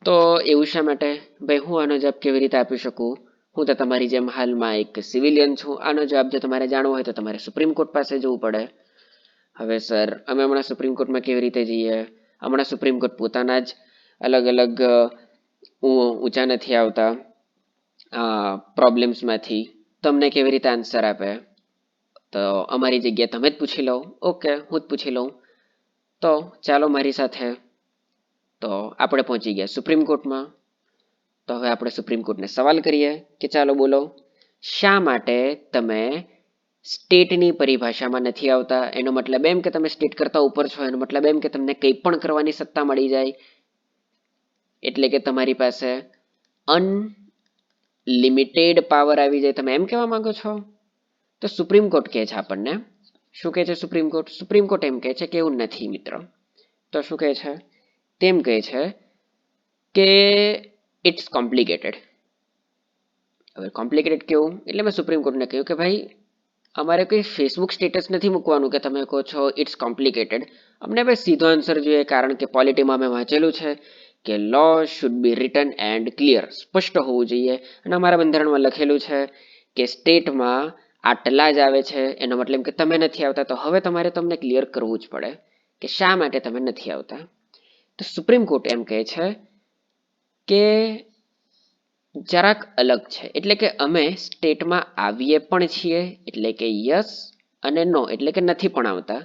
તો એવું શા માટે? ભાઈ હું આનો જવાબ કેવી રીતે આપી શકું? હું તો તમારી જેમ હાલમાં એક સિવિલિયન છું. આનો જવાબ જો તમારે જાણવો હોય તો તમારે સુપ્રીમ કોર્ટ પાસે જવું પડે. હવે સર, અમે હમણાં સુપ્રીમ કોર્ટમાં કેવી રીતે જઈએ? હમણાં સુપ્રીમ કોર્ટ પોતાના જ અલગ અલગ ઊંચા નથી આવતા પ્રોબ્લેમ્સમાંથી, તમને કેવી રીતે આન્સર આપે? તો અમારી જગ્યાએ તમે જ પૂછી લો. ઓકે, હું જ પૂછી લઉં. તો ચાલો મારી સાથે, તો આપણે પહોંચી ગયા સુપ્રીમ કોર્ટમાં. તો હવે આપણે સુપ્રીમ કોર્ટને સવાલ કરીએ કે ચાલો બોલો, શા માટે તમે સ્ટેટની પરિભાષામાં નથી આવતા? એનો મતલબ એમ કે તમે સ્ટેટ કરતા ઉપર છો, એનો મતલબ એમ કે તમને કંઈ પણ કરવાની સત્તા મળી જાય, એટલે કે તમારી પાસે અનલિમિટેડ પાવર આવી જાય, તમે એમ કહેવા માંગો છો? તો સુપ્રીમ કોર્ટ કહે છે આપણને, શું કહે છે સુપ્રીમ કોર્ટ? સુપ્રીમ કોર્ટ એમ કહે છે કે એવું નથી મિત્રો. તો શું કહે છે? તેમ કહે છે કે ઇટ્સ કોમ્પ્લિકેટેડ. હવે કોમ્પ્લિકેટેડ કેવું? એટલે મેં સુપ્રીમ કોર્ટને કહ્યું કે ભાઈ અમારે કોઈ ફેસબુક સ્ટેટસ નથી મૂકવાનું કે તમે કહો છો ઇટ્સ કોમ્પ્લિકેટેડ. અમને ભાઈ સીધો આન્સર જોઈએ, કારણ કે પોલિટીમાં મેં વાંચેલું છે કે law should be written and clear, સ્પષ્ટ હોવું જોઈએ. અને અમારા બંધારણમાં લખેલું છે કે સ્ટેટમાં આટલા જ આવે છે, એનો મતલબ કે તમે નથી આવતા, તો હવે તમારે તમને ક્લિયર કરવું જ પડે કે શા માટે તમે નથી આવતા. તો સુપ્રીમ કોર્ટ એમ કહે છે કે જરાક અલગ છે, એટલે કે અમે સ્ટેટમાં આવીએ પણ છીએ, એટલે કે યસ, અને નો એટલે કે નથી પણ આવતા.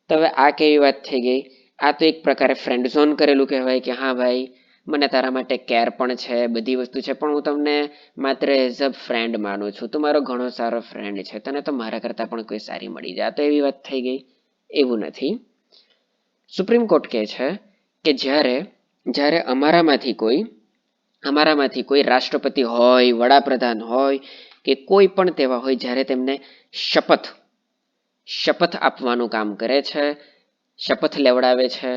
તો હવે આ કેવી વાત થઈ ગઈ? આ તો એક પ્રકારે ફ્રેન્ડ ઝોન કરેલું કહેવાય કે હા ભાઈ મને તારા માટે કેર પણ છે, બધી વસ્તુ છે, પણ હું તમને માત્ર એઝ અ ફ્રેન્ડ માનું છું, તું મારો ઘણો સારો ફ્રેન્ડ છે, તને તો મારા કરતાં પણ કોઈ સારી મળી જાય. તો એવી વાત થઈ ગઈ? એવું નથી. સુપ્રીમ કોર્ટ કહે છે કે જ્યારે જ્યારે અમારામાંથી કોઈ રાષ્ટ્રપતિ હોય, વડાપ્રધાન હોય કે કોઈ પણ તેવા હોય, જ્યારે તેમને શપથ આપવાનું કામ કરે છે, શપથ લેવડાવે છે,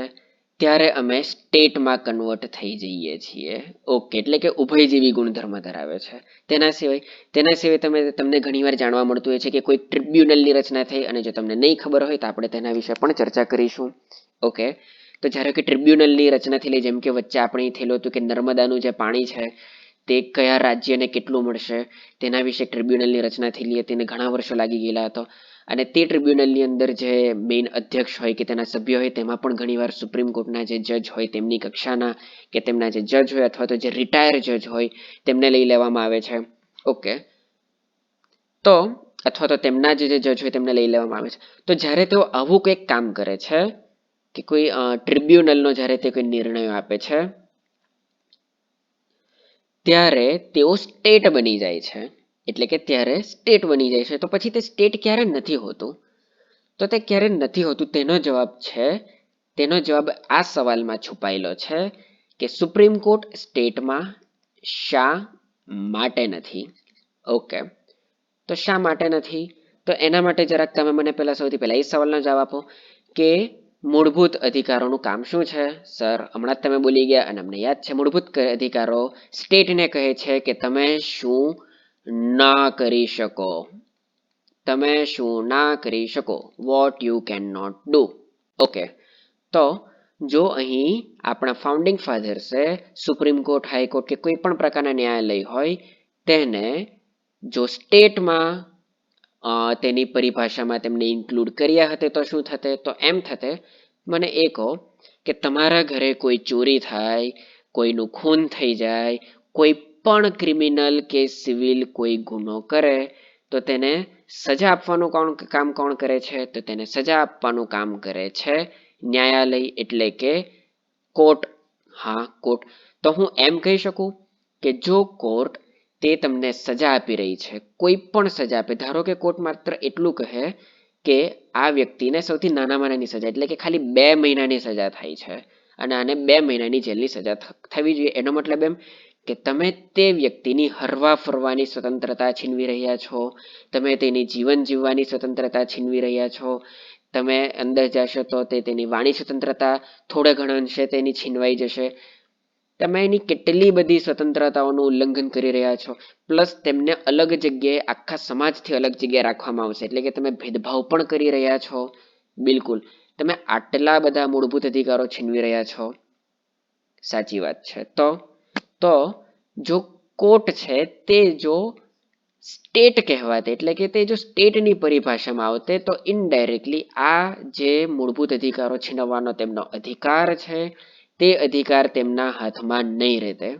ત્યારે અમે સ્ટેટમાં કન્વર્ટ થઈ જઈએ છીએ. ઓકે, એટલે કે ઉભયજીવી ગુણધર્મ ધરાવે છે. તેના સિવાય તમને ઘણીવાર જાણવા મળતું હોય છે કે કોઈ ટ્રિબ્યુનલની રચના થઈ, અને જો તમને નહીં ખબર હોય તો આપણે તેના વિશે પણ ચર્ચા કરીશું. ઓકે, તો જ્યારે કે ટ્રિબ્યુનલની રચનાથી લઈ, જેમ કે વચ્ચે આપણે થયેલું હતું કે નર્મદાનું જે પાણી છે તે કયા રાજ્યને કેટલું મળશે, તેના વિશે ટ્રિબ્યુનલની રચના થયેલી હતી, અને ઘણા વર્ષો લાગી ગયેલા હતો. અને તે ટ્રિબ્યુનલની અંદર જે મેઇન અધ્યક્ષ હોય કે તેના સભ્યો હોય, તેમાં પણ ઘણીવાર સુપ્રીમ કોર્ટના જે જજ હોય તેમની કક્ષાના કે તેમના જે જજ હોય અથવા તો જે રિટાયર જજ હોય તેમને લઈ લેવામાં આવે છે. ઓકે, તો અથવા તો તેમના જે જજ હોય તેમને લઈ લેવામાં આવે છે. તો જ્યારે તેઓ આવું કંઈક કામ કરે છે કે કોઈ ટ્રિબ્યુનલનો જ્યારે તે કોઈ નિર્ણયો આપે છે, ત્યારે તેઓ સ્ટેટ બની જાય છે. એટલે કે ત્યારે સ્ટેટ બની જાય છે. તો પછી તે સ્ટેટ ક્યારે નથી હોતું? તો તે ક્યારે નથી હોતું તેનો જવાબ આ સવાલમાં છુપાયેલો છે કે સુપ્રીમ કોર્ટ સ્ટેટમાં શા માટે નથી. ઓકે, તો શા માટે નથી? તો એના માટે જરાક તમે મને સૌથી પહેલા એ સવાલનો જવાબ આપો કે મૂળભૂત અધિકારોનું કામ શું છે? સર, હમણાં જ તમે બોલી ગયા અને અમને યાદ છે, મૂળભૂત અધિકારો સ્ટેટને કહે છે કે તમે શું ના કરી શકો. તમે શું ના કરી શકો, what you can not do. Okay, તો જો અહીં આપણા ફાઉન્ડિંગ ફાધર્સે સુપ્રીમ કોર્ટ, હાઈકોર્ટ કે કોઈ પણ પ્રકારના ન્યાયાલય હોય તેને જો સ્ટેટમાં તેની પરિભાષામાં તેમને ઇન્ક્લુડ કર્યા હતા તો શું થતે? તો એમ થતે, મને એ કહો કે તમારા ઘરે કોઈ ચોરી થાય, કોઈનું ખૂન થઈ જાય, કોઈ પણ ક્રિમિનલ કે સિવિલ કોઈ ગુનો કરે તો તેને સજા આપવાનું કામ કોણ કરે છે? તો તેને સજા આપવાનું કામ કરે છે ન્યાયાલય, એટલે કે કોર્ટ. હા, કોર્ટ. તો હું એમ કહી શકું કે જો કોર્ટ તે તમને સજા આપી રહી છે, કોઈ પણ સજા આપે, ધારો કે કોર્ટ માત્ર એટલું કહે કે આ વ્યક્તિને સૌથી નાનામાં નાની સજા, એટલે કે ખાલી 2 મહિનાની સજા થાય છે અને આને 2 મહિનાની જેલની સજા થવી જોઈએ, એનો મતલબ એમ કે તમે તે વ્યક્તિની હરવા ફરવાની સ્વતંત્રતા છીનવી રહ્યા છો, તમે તેની જીવન જીવવાની સ્વતંત્રતા છીનવી રહ્યા છો, તમે અંદર જશો તો તેની વાણી સ્વતંત્રતા થોડા ઘણા અંશે તેની છીનવાઈ જશે. તમે એની કેટલી બધી સ્વતંત્રતાઓનું ઉલ્લંઘન કરી રહ્યા છો, પ્લસ તેમને અલગ જગ્યાએ, આખા સમાજથી અલગ જગ્યાએ રાખવામાં આવશે, એટલે કે તમે ભેદભાવ પણ કરી રહ્યા છો. બિલકુલ, તમે આટલા બધા મૂળભૂત અધિકારો છીનવી રહ્યા છો. સાચી વાત છે. તો જો કોર્ટ છે તે જો સ્ટેટ કહેવાતે, એટલે કે તે જો સ્ટેટની પરિભાષામાં આવતે, તો ઇનડાયરેક્ટલી આ જે મૂળભૂત અધિકારો છીનવવાનો તેમનો અધિકાર છે તે અધિકાર તેમના હાથમાં નહીં રહેતે.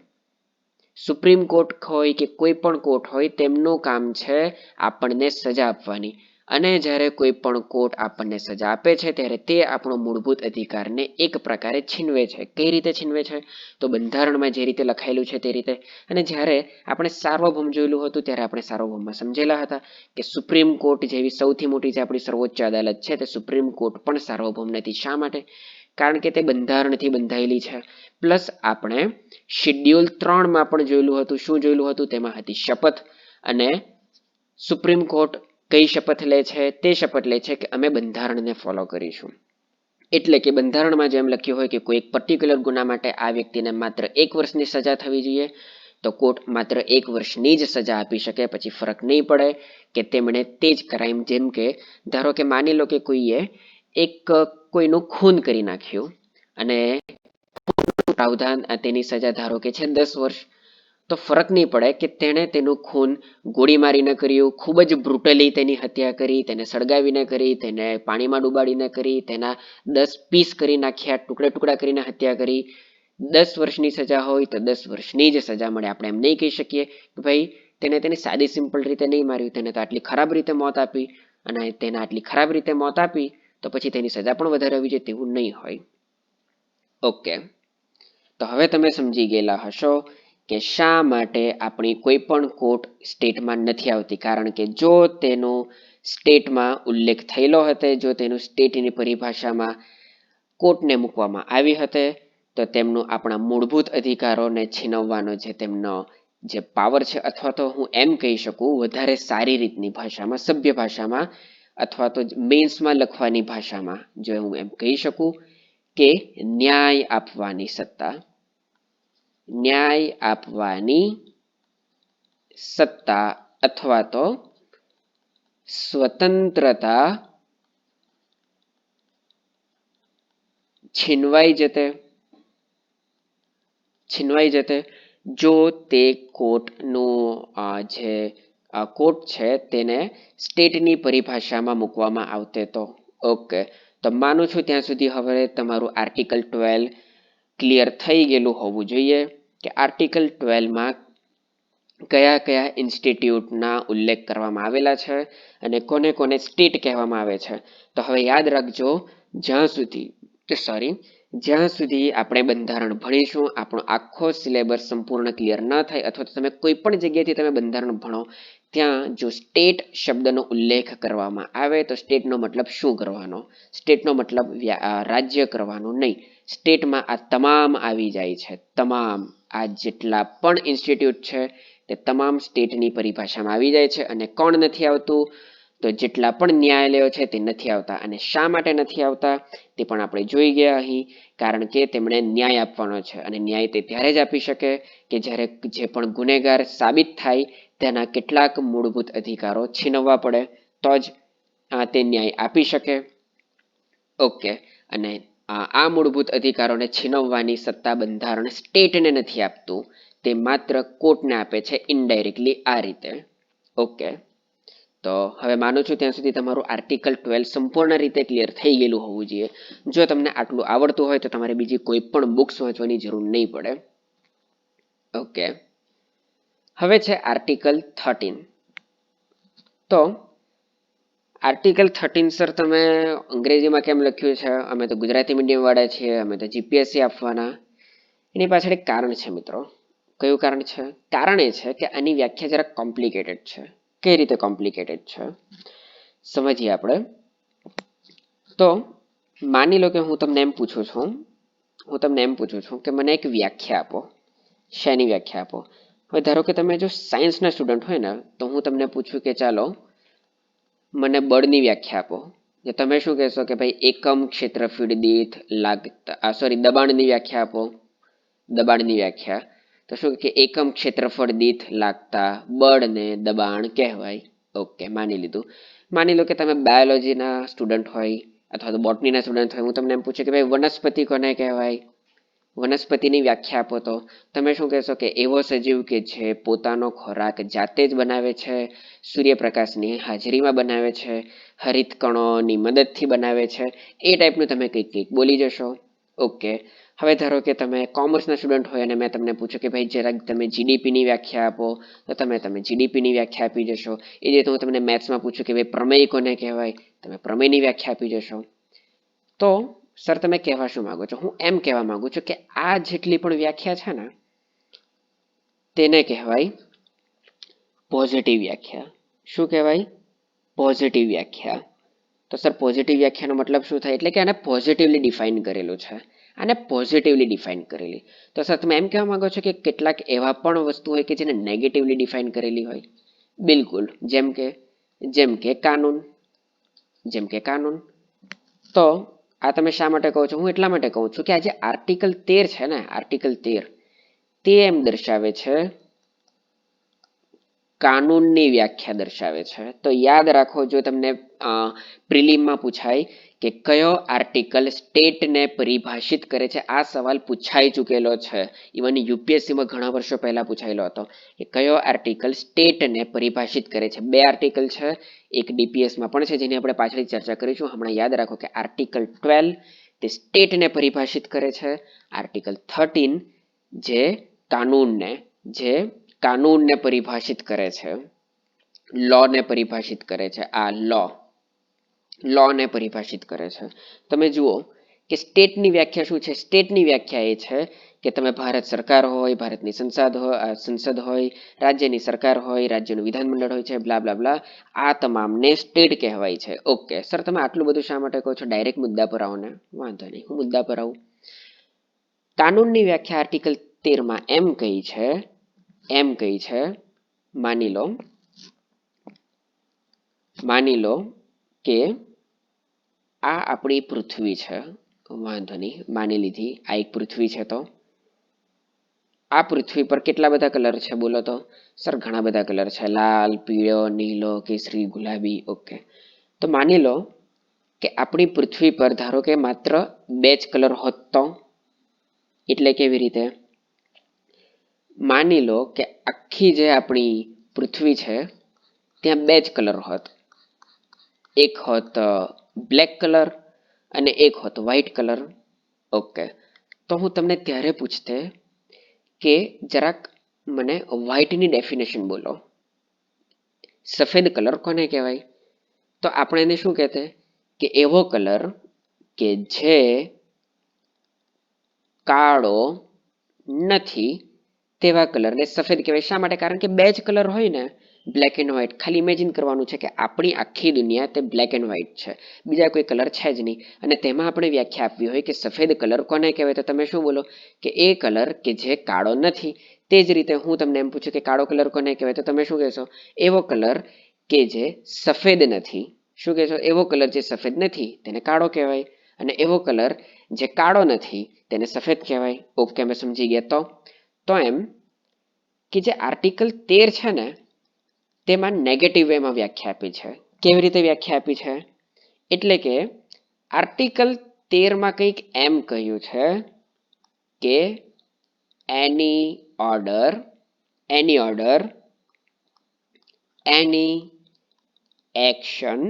સુપ્રીમ કોર્ટ હોય કે કોઈ પણ કોર્ટ હોય, તેમનું કામ છે આપણને સજા આપવાની. અને જ્યારે કોઈ પણ કોર્ટ આપણને સજા આપે છે ત્યારે તે આપણો મૂળભૂત અધિકારને એક પ્રકારે છીનવે છે. કઈ રીતે છીનવે છે? તો બંધારણમાં જે રીતે લખાયેલું છે તે રીતે. અને જ્યારે આપણે સાર્વભૌમ જોયેલું હતું ત્યારે આપણે સાર્વભૌમમાં સમજેલા હતા કે સુપ્રીમ કોર્ટ જેવી સૌથી મોટી જે આપણી સર્વોચ્ચ અદાલત છે તે સુપ્રીમ કોર્ટ પણ સાર્વભૌમ નથી. શા માટે? કારણ કે તે બંધારણથી બંધાયેલી છે. પ્લસ આપણે શેડ્યુલ 3માં પણ જોયેલું હતું. શું જોયેલું હતું? તેમાં હતી શપથ. અને સુપ્રીમ કોર્ટ કઈ શપથ લે છે? તે શપથ લે છે કે અમે બંધારણને ફોલો કરીશું. એટલે કે બંધારણમાં જેમ લખ્યું હોય કે કોઈ એક પર્ટિક્યુલર ગુના માટે આ વ્યક્તિને માત્ર 1 વર્ષની સજા થવી જોઈએ, તો કોર્ટ માત્ર 1 વર્ષની જ સજા આપી શકે, પછી ફરક નહીં પડે કે તેમણે તે જ ક્રાઇમ, જેમ કે ધારો કે માની લો કે કોઈએ કોઈનું ખૂન કરી નાખ્યું અને પ્રાવધાન તેની સજા ધારો કે છે 10 વર્ષ, તો ફરક નહીં પડે કે તેણે તેનું ખૂન ગોળી મારીને કર્યું, ખૂબ જ બ્રુટલી તેની હત્યા કરી, તેને સળગાવીને કરી, તેને પાણીમાં ડુબાડીને કરી, તેના 10 પીસ કરી નાખ્યા, ટુકડા ટુકડા કરીને હત્યા કરી. 10 વર્ષની સજા હોય તો 10 વર્ષની જ સજા મળે. આપણે એમ નહીં કહી શકીએ કે ભાઈ તેને તેની સાદી સિમ્પલ રીતે નહીં માર્યું, તેને તો આટલી ખરાબ રીતે મોત આપી, અને તેને આટલી ખરાબ રીતે મોત આપી તો પછી તેની સજા પણ વધારે હોવી જોઈએ, તેવું નહીં હોય. ઓકે, તો હવે તમે સમજી ગયેલા હશો કે શા માટે આપણી કોઈ પણ કોર્ટ સ્ટેટમાં નથી આવતી. કારણ કે જો તેનો સ્ટેટમાં ઉલ્લેખ થયેલો હતો, જો તેનું સ્ટેટની પરિભાષામાં કોર્ટને મૂકવામાં આવી હતી, તો તેમનું આપણા મૂળભૂત અધિકારોને છીનવવાનો જે તેમનો જે પાવર છે, અથવા તો હું એમ કહી શકું વધારે સારી રીતની ભાષામાં, સભ્ય ભાષામાં, અથવા તો મેન્સમાં લખવાની ભાષામાં જો હું એમ કહી શકું કે ન્યાય આપવાની સત્તા, ન્યાય આપવાની સત્તા અથવા તો સ્વતંત્રતા છીનવાઈ જતે જો તે કોર્ટનું જે કોર્ટ છે તેને સ્ટેટની પરિભાષામાં મૂકવામાં આવતે તો. ઓકે, તો માનું છું ત્યાં સુધી હવે તમારું આર્ટિકલ 12 ક્લિયર થઈ ગયેલું હોવું જોઈએ કે આર્ટિકલ 12માં કયા કયા ઇન્સ્ટિટ્યૂટના ઉલ્લેખ કરવામાં આવેલા છે અને કોને કોને સ્ટેટ કહેવામાં આવે છે. તો હવે યાદ રાખજો, જ્યાં સુધી આપણે બંધારણ ભણીશું, આપણો આખો સિલેબસ સંપૂર્ણ ક્લિયર ન થાય, અથવા તો તમે કોઈ પણ જગ્યાએથી તમે બંધારણ ભણો ત્યાં જો સ્ટેટ શબ્દનો ઉલ્લેખ કરવામાં આવે તો સ્ટેટનો મતલબ શું કરવાનો? સ્ટેટનો મતલબ રાજ્ય કરવાનો નહીં. સ્ટેટમાં આ તમામ આવી જાય છે, તમામ આ જેટલા પણ ઇન્સ્ટિટ્યૂટ છે તે તમામ સ્ટેટની પરિભાષામાં આવી જાય છે. અને કોણ નથી આવતું? તો જેટલા પણ ન્યાયાલયો છે તે નથી આવતા. અને શા માટે નથી આવતા તે પણ આપણે જોઈ ગયા અહીં. કારણ કે તેમણે ન્યાય આપવાનો છે, અને ન્યાય તે ત્યારે જ આપી શકે કે જ્યારે જે પણ ગુનેગાર સાબિત થાય તેના કેટલાક મૂળભૂત અધિકારો છીનવવા પડે તો જ તે ન્યાય આપી શકે. ઓકે, અને આ મૂળભૂત અધિકારોને છીનવવાની સત્તા બંધારણ સ્ટેટને નથી આપતું, તે માત્ર કોર્ટને આપે છે ઇનડાયરેક્ટલી આ રીતે. ઓકે, તો હવે માનું છું ત્યાં સુધી તમારું આર્ટિકલ 12 સંપૂર્ણ રીતે ક્લિયર થઈ ગયેલું હોવું જોઈએ. જો તમને આટલું આવડતું હોય તો તમારે બીજી કોઈ પણ બુક્સ વાંચવાની જરૂર નહીં પડે. ઓકે, હવે છે આર્ટિકલ 13. તો આર્ટિકલ 13 સર તમે અંગ્રેજીમાં કેમ લખ્યું છે? અમે તો ગુજરાતી મીડિયમ વાળા છીએ, અમે તો જીપીએસસી આપવાના. એની પાછળ એક કારણ છે મિત્રો. કયું કારણ છે? કારણ એ છે કે આની વ્યાખ્યા જરા કોમ્પ્લિકેટેડ છે. કઈ રીતે કોમ્પ્લિકેટેડ છે સમજીએ આપણે. તો માની લો કે હું તમને એમ પૂછું છું કે મને એક વ્યાખ્યા આપો. શેની વ્યાખ્યા આપો? હવે ધારો કે તમે જો સાયન્સના સ્ટુડન્ટ હોય ને તો હું તમને પૂછું કે ચાલો મને બળની વ્યાખ્યા આપો. તમે શું કહેશો કે ભાઈ એકમ ક્ષેત્રફળ દીઠ દબાણની વ્યાખ્યા આપો. દબાણની વ્યાખ્યા તો શું કે એકમ ક્ષેત્રફળ દીઠ લાગતા બળને દબાણ કહેવાય. ઓકે, માની લીધું. માની લો કે તમે બાયોલોજીના સ્ટુડન્ટ હોય અથવા તો બોટનીના સ્ટુડન્ટ હોય, હું તમને એમ પૂછું કે ભાઈ વનસ્પતિ કોને કહેવાય? વનસ્પતિની વ્યાખ્યા આપો. તો તમે શું કહેશો કે એવો સજીવ કે જે પોતાનો ખોરાક જાતે જ બનાવે છે, સૂર્યપ્રકાશની હાજરીમાં બનાવે છે, હરિત કણોની મદદથી બનાવે છે, એ ટાઈપનું તમે કંઈક બોલી જશો. ઓકે, હવે ધારો કે તમે કોમર્સના સ્ટુડન્ટ હોય અને મેં તમને પૂછ્યું કે ભાઈ જરાક તમે જીડીપીની વ્યાખ્યા આપો, તો તમે જીડીપીની વ્યાખ્યા આપી જશો. એ રીતે હું તમને મેથ્સમાં પૂછું કે ભાઈ પ્રમેય કોને કહેવાય, તમે પ્રમેયની વ્યાખ્યા આપી જશો. તો સર તમે કહેવા શું માંગો છો? હું એમ કહેવા માંગુ છું કે આ જેટલી પણ વ્યાખ્યા છે ને તેને કહેવાય પોઝિટિવ વ્યાખ્યા. શું કહેવાય? પોઝિટિવ વ્યાખ્યા. તો સર પોઝિટિવ વ્યાખ્યાનો મતલબ શું થાય? એટલે કે આને પોઝિટિવલી ડિફાઇન કરેલું છે. આને પોઝિટિવલી ડિફાઇન કરેલી. તો સર તમે એમ કહેવા માંગો છો કે કેટલાક એવા પણ વસ્તુ હોય કે જેને નેગેટિવલી ડિફાઇન કરેલી હોય? બિલકુલ. જેમ કે કાનૂન. તો આ તમે શા માટે કહો છો? હું એટલા માટે કહું છું કે આ જે આર્ટિકલ 13 છે ને, આર્ટિકલ 13 તે એમ દર્શાવે છે, કાનૂનની વ્યાખ્યા દર્શાવે છે. તો યાદ રાખો, જો તમને પ્રિલિમમાં પૂછાય કે કયો આર્ટિકલ સ્ટેટને પરિભાષિત કરે છે, આ સવાલ પૂછાઈ ચૂકેલો છે. ઇવન યુપીએસસીમાં ઘણા વર્ષો પહેલા પૂછાયેલો હતો કે કયો આર્ટિકલ સ્ટેટને પરિભાષિત કરે છે. 2 આર્ટિકલ છે, એક ડીપીએસમાં પણ છે જેની આપણે પાછળથી ચર્ચા કરીશું. હમણાં યાદ રાખો કે આર્ટિકલ 12 તે સ્ટેટને પરિભાષિત કરે છે. આર્ટિકલ 13 જે કાનૂનને પરિભાષિત કરે છે, લોને પરિભાષિત કરે છે. આ લોને પરિભાષિત કરે છે. તમે જુઓ કે સ્ટેટની વ્યાખ્યા શું છે? સ્ટેટની વ્યાખ્યા એ છે કે તમે ભારત સરકાર હોય, ભારતની સંસદ હોય, રાજ્યની સરકાર હોય, રાજ્યનું વિધાનમંડળ હોય છે, બ્લા બ્લા બ્લા, આ તમામને સ્ટેટ કહેવાય છે. ઓકે સર, તમે આટલું બધું શા માટે કહો છો? ડાયરેક્ટ મુદ્દા પર આવો ને. વાંધો નહીં, હું મુદ્દા પર આવું. કાનૂનની વ્યાખ્યા આર્ટિકલ 13માં એમ કહી છે, માની લો કે આ આપણી પૃથ્વી છે. વાંધો નહીં, માની લીધી આ એક પૃથ્વી છે. તો આ પૃથ્વી પર કેટલા બધા કલર છે બોલો તો? સર ઘણા બધા કલર છે, લાલ, પીળો, નીલો, કેસરી, ગુલાબી. ઓકે, તો માની લો કે આપણી પૃથ્વી પર ધારો કે માત્ર 2 જ કલર હોત તો? એટલે કેવી રીતે? માની લો કે આખી જે આપણી પૃથ્વી છે ત્યાં 2 જ કલર હોત. એક હોત બ્લેક કલર અને એક હોત વ્હાઇટ કલર. ઓકે, તો હું તમને ત્યારે પૂછતે કે જરાક મને વ્હાઇટની ડેફિનેશન બોલો. સફેદ કલર કોને કહેવાય? તો આપણે એને શું કહેતે કે એવો કલર કે જે કાળો નથી, તેવા કલરને સફેદ કહેવાય. શા માટે? કારણ કે 2 જ કલર હોય ને, બ્લેક એન્ડ વ્હાઇટ. ખાલી ઇમેજિન કરવાનું છે કે આપણી આખી દુનિયા તે બ્લેક એન્ડ વ્હાઇટ છે, બીજા કોઈ કલર છે જ નહીં. અને તેમાં આપણે વ્યાખ્યા આપવી હોય કે સફેદ કલર કોને કહેવાય, તો તમે શું બોલો કે એ કલર કે જે કાળો નથી. તે જ રીતે હું તમને એમ પૂછું કે કાળો કલર કોને કહેવાય, તો તમે શું કહેશો? એવો કલર કે જે સફેદ નથી. શું કહેશો? એવો કલર જે સફેદ નથી તેને કાળો કહેવાય, અને એવો કલર જે કાળો નથી તેને સફેદ કહેવાય. ઓકે, અમે સમજી ગયા. તો એમ કે જે આર્ટિકલ 13 છે ને તેમાં નેગેટિવ વેમાં વ્યાખ્યા આપી છે. કેવી રીતે વ્યાખ્યા આપી છે? એટલે કે આર્ટિકલ 13માં કંઈક એમ કહ્યું છે કે એની ઓર્ડર, એની એક્શન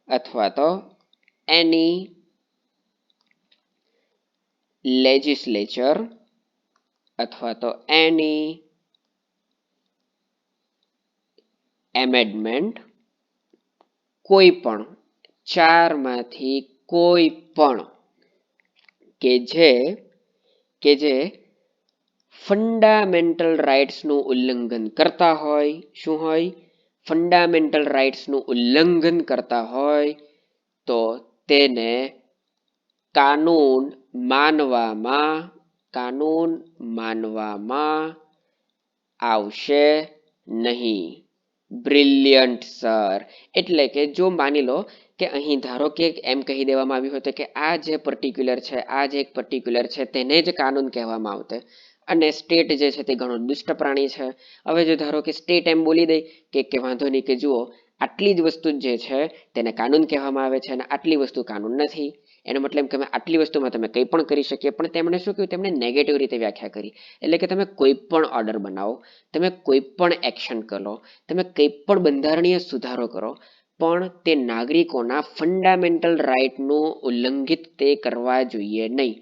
અથવા તો એની લેજિસ્લેચર અથવા તો એની એમેન્ડમેન્ટ, કોઈ પણ 4માંથી કોઈ પણ કે જે ફંડામેન્ટલ રાઇટ્સનું ઉલ્લંઘન કરતા હોય. શું હોય? ફંડામેન્ટલ રાઇટ્સનું ઉલ્લંઘન કરતા હોય તો તેને કાનૂન માનવામાં આવશે નહીં. Brilliant sir. એટલે કે જો માની લો કે અહીં ધારો કે એમ કહી દેવામાં આવ્યું હતું કે આ જે એક પર્ટિક્યુલર છે તેને જ કાનૂન કહેવામાં આવતે, અને સ્ટેટ જે છે તે ઘણો દુષ્ટ પ્રાણી છે. હવે જો ધારો કે સ્ટેટ એમ બોલી દે કે વાંધો નહીં, કે જુઓ આટલી જ વસ્તુ જે છે તેને કાનૂન કહેવામાં આવે છે અને આટલી વસ્તુ કાનૂન નથી. એનો મતલબ કે આટલી વસ્તુમાં તમે કંઈ પણ કરી શકીએ. પણ તેમણે શું કહ્યું? તેમણે નેગેટિવ રીતે વ્યાખ્યા કરી. એટલે કે તમે કોઈ પણ ઓર્ડર બનાવો, તમે કોઈ પણ એક્શન કરો, તમે કંઈ પણ બંધારણીય સુધારો કરો, પણ તે નાગરિકોના ફંડામેન્ટલ રાઇટનું ઉલ્લંઘિત તે કરવા જોઈએ નહીં.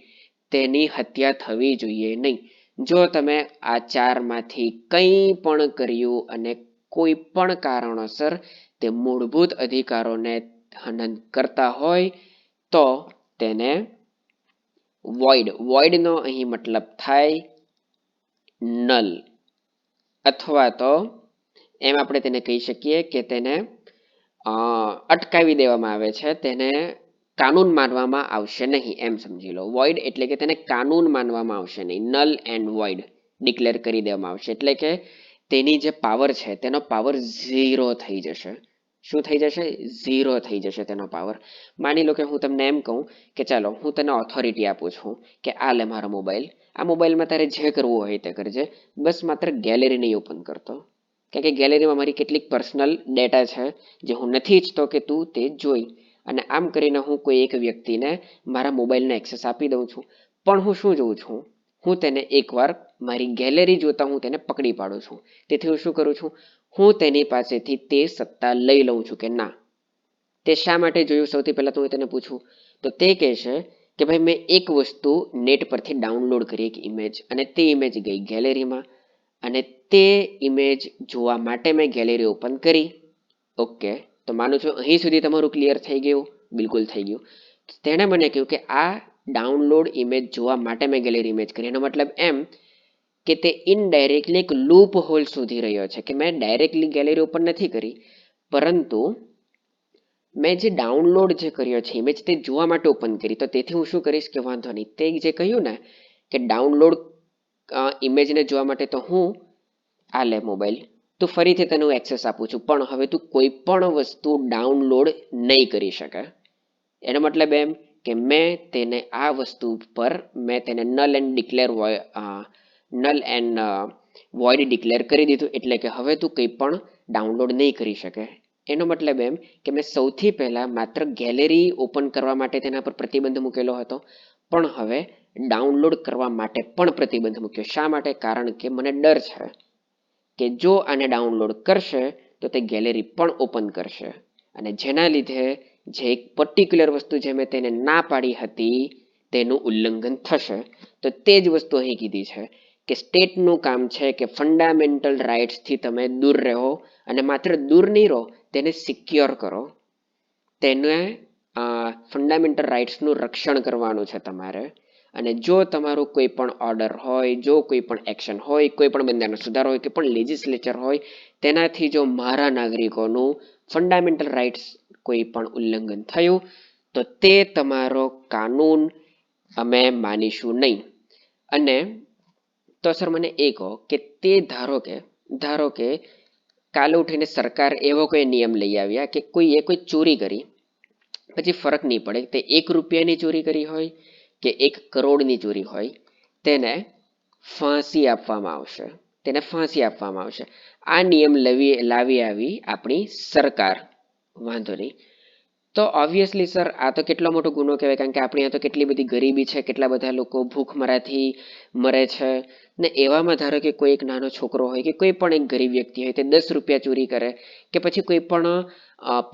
તેની હત્યા થવી જોઈએ નહીં. જો તમે આ ચારમાંથી કંઈ પણ કર્યું અને કોઈ પણ કારણોસર તે મૂળભૂત અધિકારોને હનન કરતા હોય તો તેને વોઇડનો અહીં મતલબ થાય નલ, અથવા તો એમ આપણે તેને કહી શકીએ કે તેને અટકાવી દેવામાં આવે છે, તેને કાનૂન માનવામાં આવશે નહીં, એમ સમજી લો. વોઇડ એટલે કે તેને કાનૂન માનવામાં આવશે નહીં. નલ એન્ડ વોઇડ ડિક્લેર કરી દેવામાં આવશે, એટલે કે તેની જે પાવર છે તેનો પાવર ઝીરો થઈ જશે. શું થઈ જશે? ઝીરો થઈ જશે તેનો પાવર. માની લો કે હું તમને એમ કહું કે ચાલો હું તને ઓથોરિટી આપું છું કે આ લે મારો મોબાઈલ, આ મોબાઈલમાં તારે જે કરવું હોય તે કરજે, બસ માત્ર ગેલેરી નહીં ઓપન કરતો, કારણ કે ગેલેરીમાં મારી કેટલીક પર્સનલ ડેટા છે જે હું નથી ઈચ્છતો કે તું તે જોઈ. અને આમ કરીને હું કોઈ એક વ્યક્તિને મારા મોબાઈલને એક્સેસ આપી દઉં છું. પણ હું શું જોઉં છું? હું તેને એકવાર મારી ગેલેરી જોતા હું તેને પકડી પાડું છું. તેથી હું શું કરું છું? હું તેની પાસેથી તે સત્તા લઈ લઉં છું કે ના. તે શા માટે જોયું? સૌથી પહેલા તો હું તેને પૂછું તો તે કહેશે કે ભાઈ મેં એક વસ્તુ નેટ પરથી ડાઉનલોડ કરી, એક ઇમેજ, અને તે ઇમેજ ગઈ ગેલેરીમાં, અને તે ઇમેજ જોવા માટે મેં ગેલેરી ઓપન કરી. ઓકે, તો માનું છું અહીં સુધી તમારું ક્લિયર થઈ ગયું? બિલકુલ થઈ ગયું. તેણે મને કહ્યું કે આ ડાઉનલોડ ઇમેજ જોવા માટે મેં ગેલેરી ઇમેજ કરી. એનો મતલબ એમ કે તે ઇનડાયરેક્ટલી એક લૂપ હોલ શોધી રહ્યો છે કે મેં ડાયરેક્ટલી ગેલેરી ઓપન નથી કરી, પરંતુ મેં જે ડાઉનલોડ જે કર્યો છે ઇમેજ તે જોવા માટે ઓપન કરી. તો તેથી હું શું કરીશ કે વાંધો નહીં, તે જે કહ્યું ને કે ડાઉનલોડ ઇમેજને જોવા માટે, તો હું આ લે મોબાઈલ, તો ફરીથી તને હું એક્સેસ આપું છું, પણ હવે તું કોઈ પણ વસ્તુ ડાઉનલોડ નહીં કરી શકે. એનો મતલબ એમ કે મેં તેને આ વસ્તુ પર મેં તેને નલ એન્ડ વોઇડ ડિક્લેર કરી દીધું, એટલે કે હવે તું કંઈ પણ ડાઉનલોડ નહીં કરી શકે. એનો મતલબ એમ કે મેં સૌથી પહેલા માત્ર ગેલેરી ઓપન કરવા માટે તેના પર પ્રતિબંધ મૂકેલો હતો, પણ હવે ડાઉનલોડ કરવા માટે પણ પ્રતિબંધ મૂક્યો. શા માટે? કારણ કે મને ડર છે કે જો આને ડાઉનલોડ કરશે તો તે ગેલેરી પણ ઓપન કરશે, અને જેના લીધે જે એક પર્ટિક્યુલર વસ્તુ જે મેં તેને ના પાડી હતી તેનું ઉલ્લંઘન થશે. તો તે જ વસ્તુ અહીં કીધી છે કે સ્ટેટનું કામ છે કે ફંડામેન્ટલ રાઇટ્સથી તમે દૂર રહો, અને માત્ર દૂર નહીં રહો, તેને સિક્યોર કરો. તેને ફંડામેન્ટલ રાઇટ્સનું રક્ષણ કરવાનું છે તમારે. અને જો તમારું કોઈ પણ ઓર્ડર હોય, જો કોઈ પણ એક્શન હોય, કોઈ પણ બંધારણ સુધારો હોય, કે પણ લેજિસ્લેચર હોય, તેનાથી જો મારા નાગરિકોનું ફંડામેન્ટલ રાઇટ્સ કોઈ પણ ઉલ્લંઘન થયું તો તે તમારો કાનૂન અમે માનીશું નહીં. અને તો સર મને એ કહો કે તે ધારો કે કાલે ઉઠીને સરકાર એવો કોઈ નિયમ લઈ આવ્યા કે કોઈએ કોઈ ચોરી કરી, પછી ફરક નહીં પડે તે 1 રૂપિયાની ચોરી કરી હોય કે 1 કરોડની ચોરી હોય, તેને ફાંસી આપવામાં આવશે. તેને ફાંસી આપવામાં આવશે. આ નિયમ લાવી આવી આપણી સરકાર. વાંધો નહીં. તો ઓબ્વિયસલી સર આ તો કેટલો મોટો ગુનો કહેવાય, કારણ કે આપણી અહીંયા તો કેટલી બધી ગરીબી છે, કેટલા બધા લોકો ભૂખમરાથી મરે છે. ને એવામાં ધારો કે કોઈ એક નાનો છોકરો હોય કે કોઈ પણ એક ગરીબ વ્યક્તિ હોય તે 10 રૂપિયા ચોરી કરે, કે પછી કોઈ પણ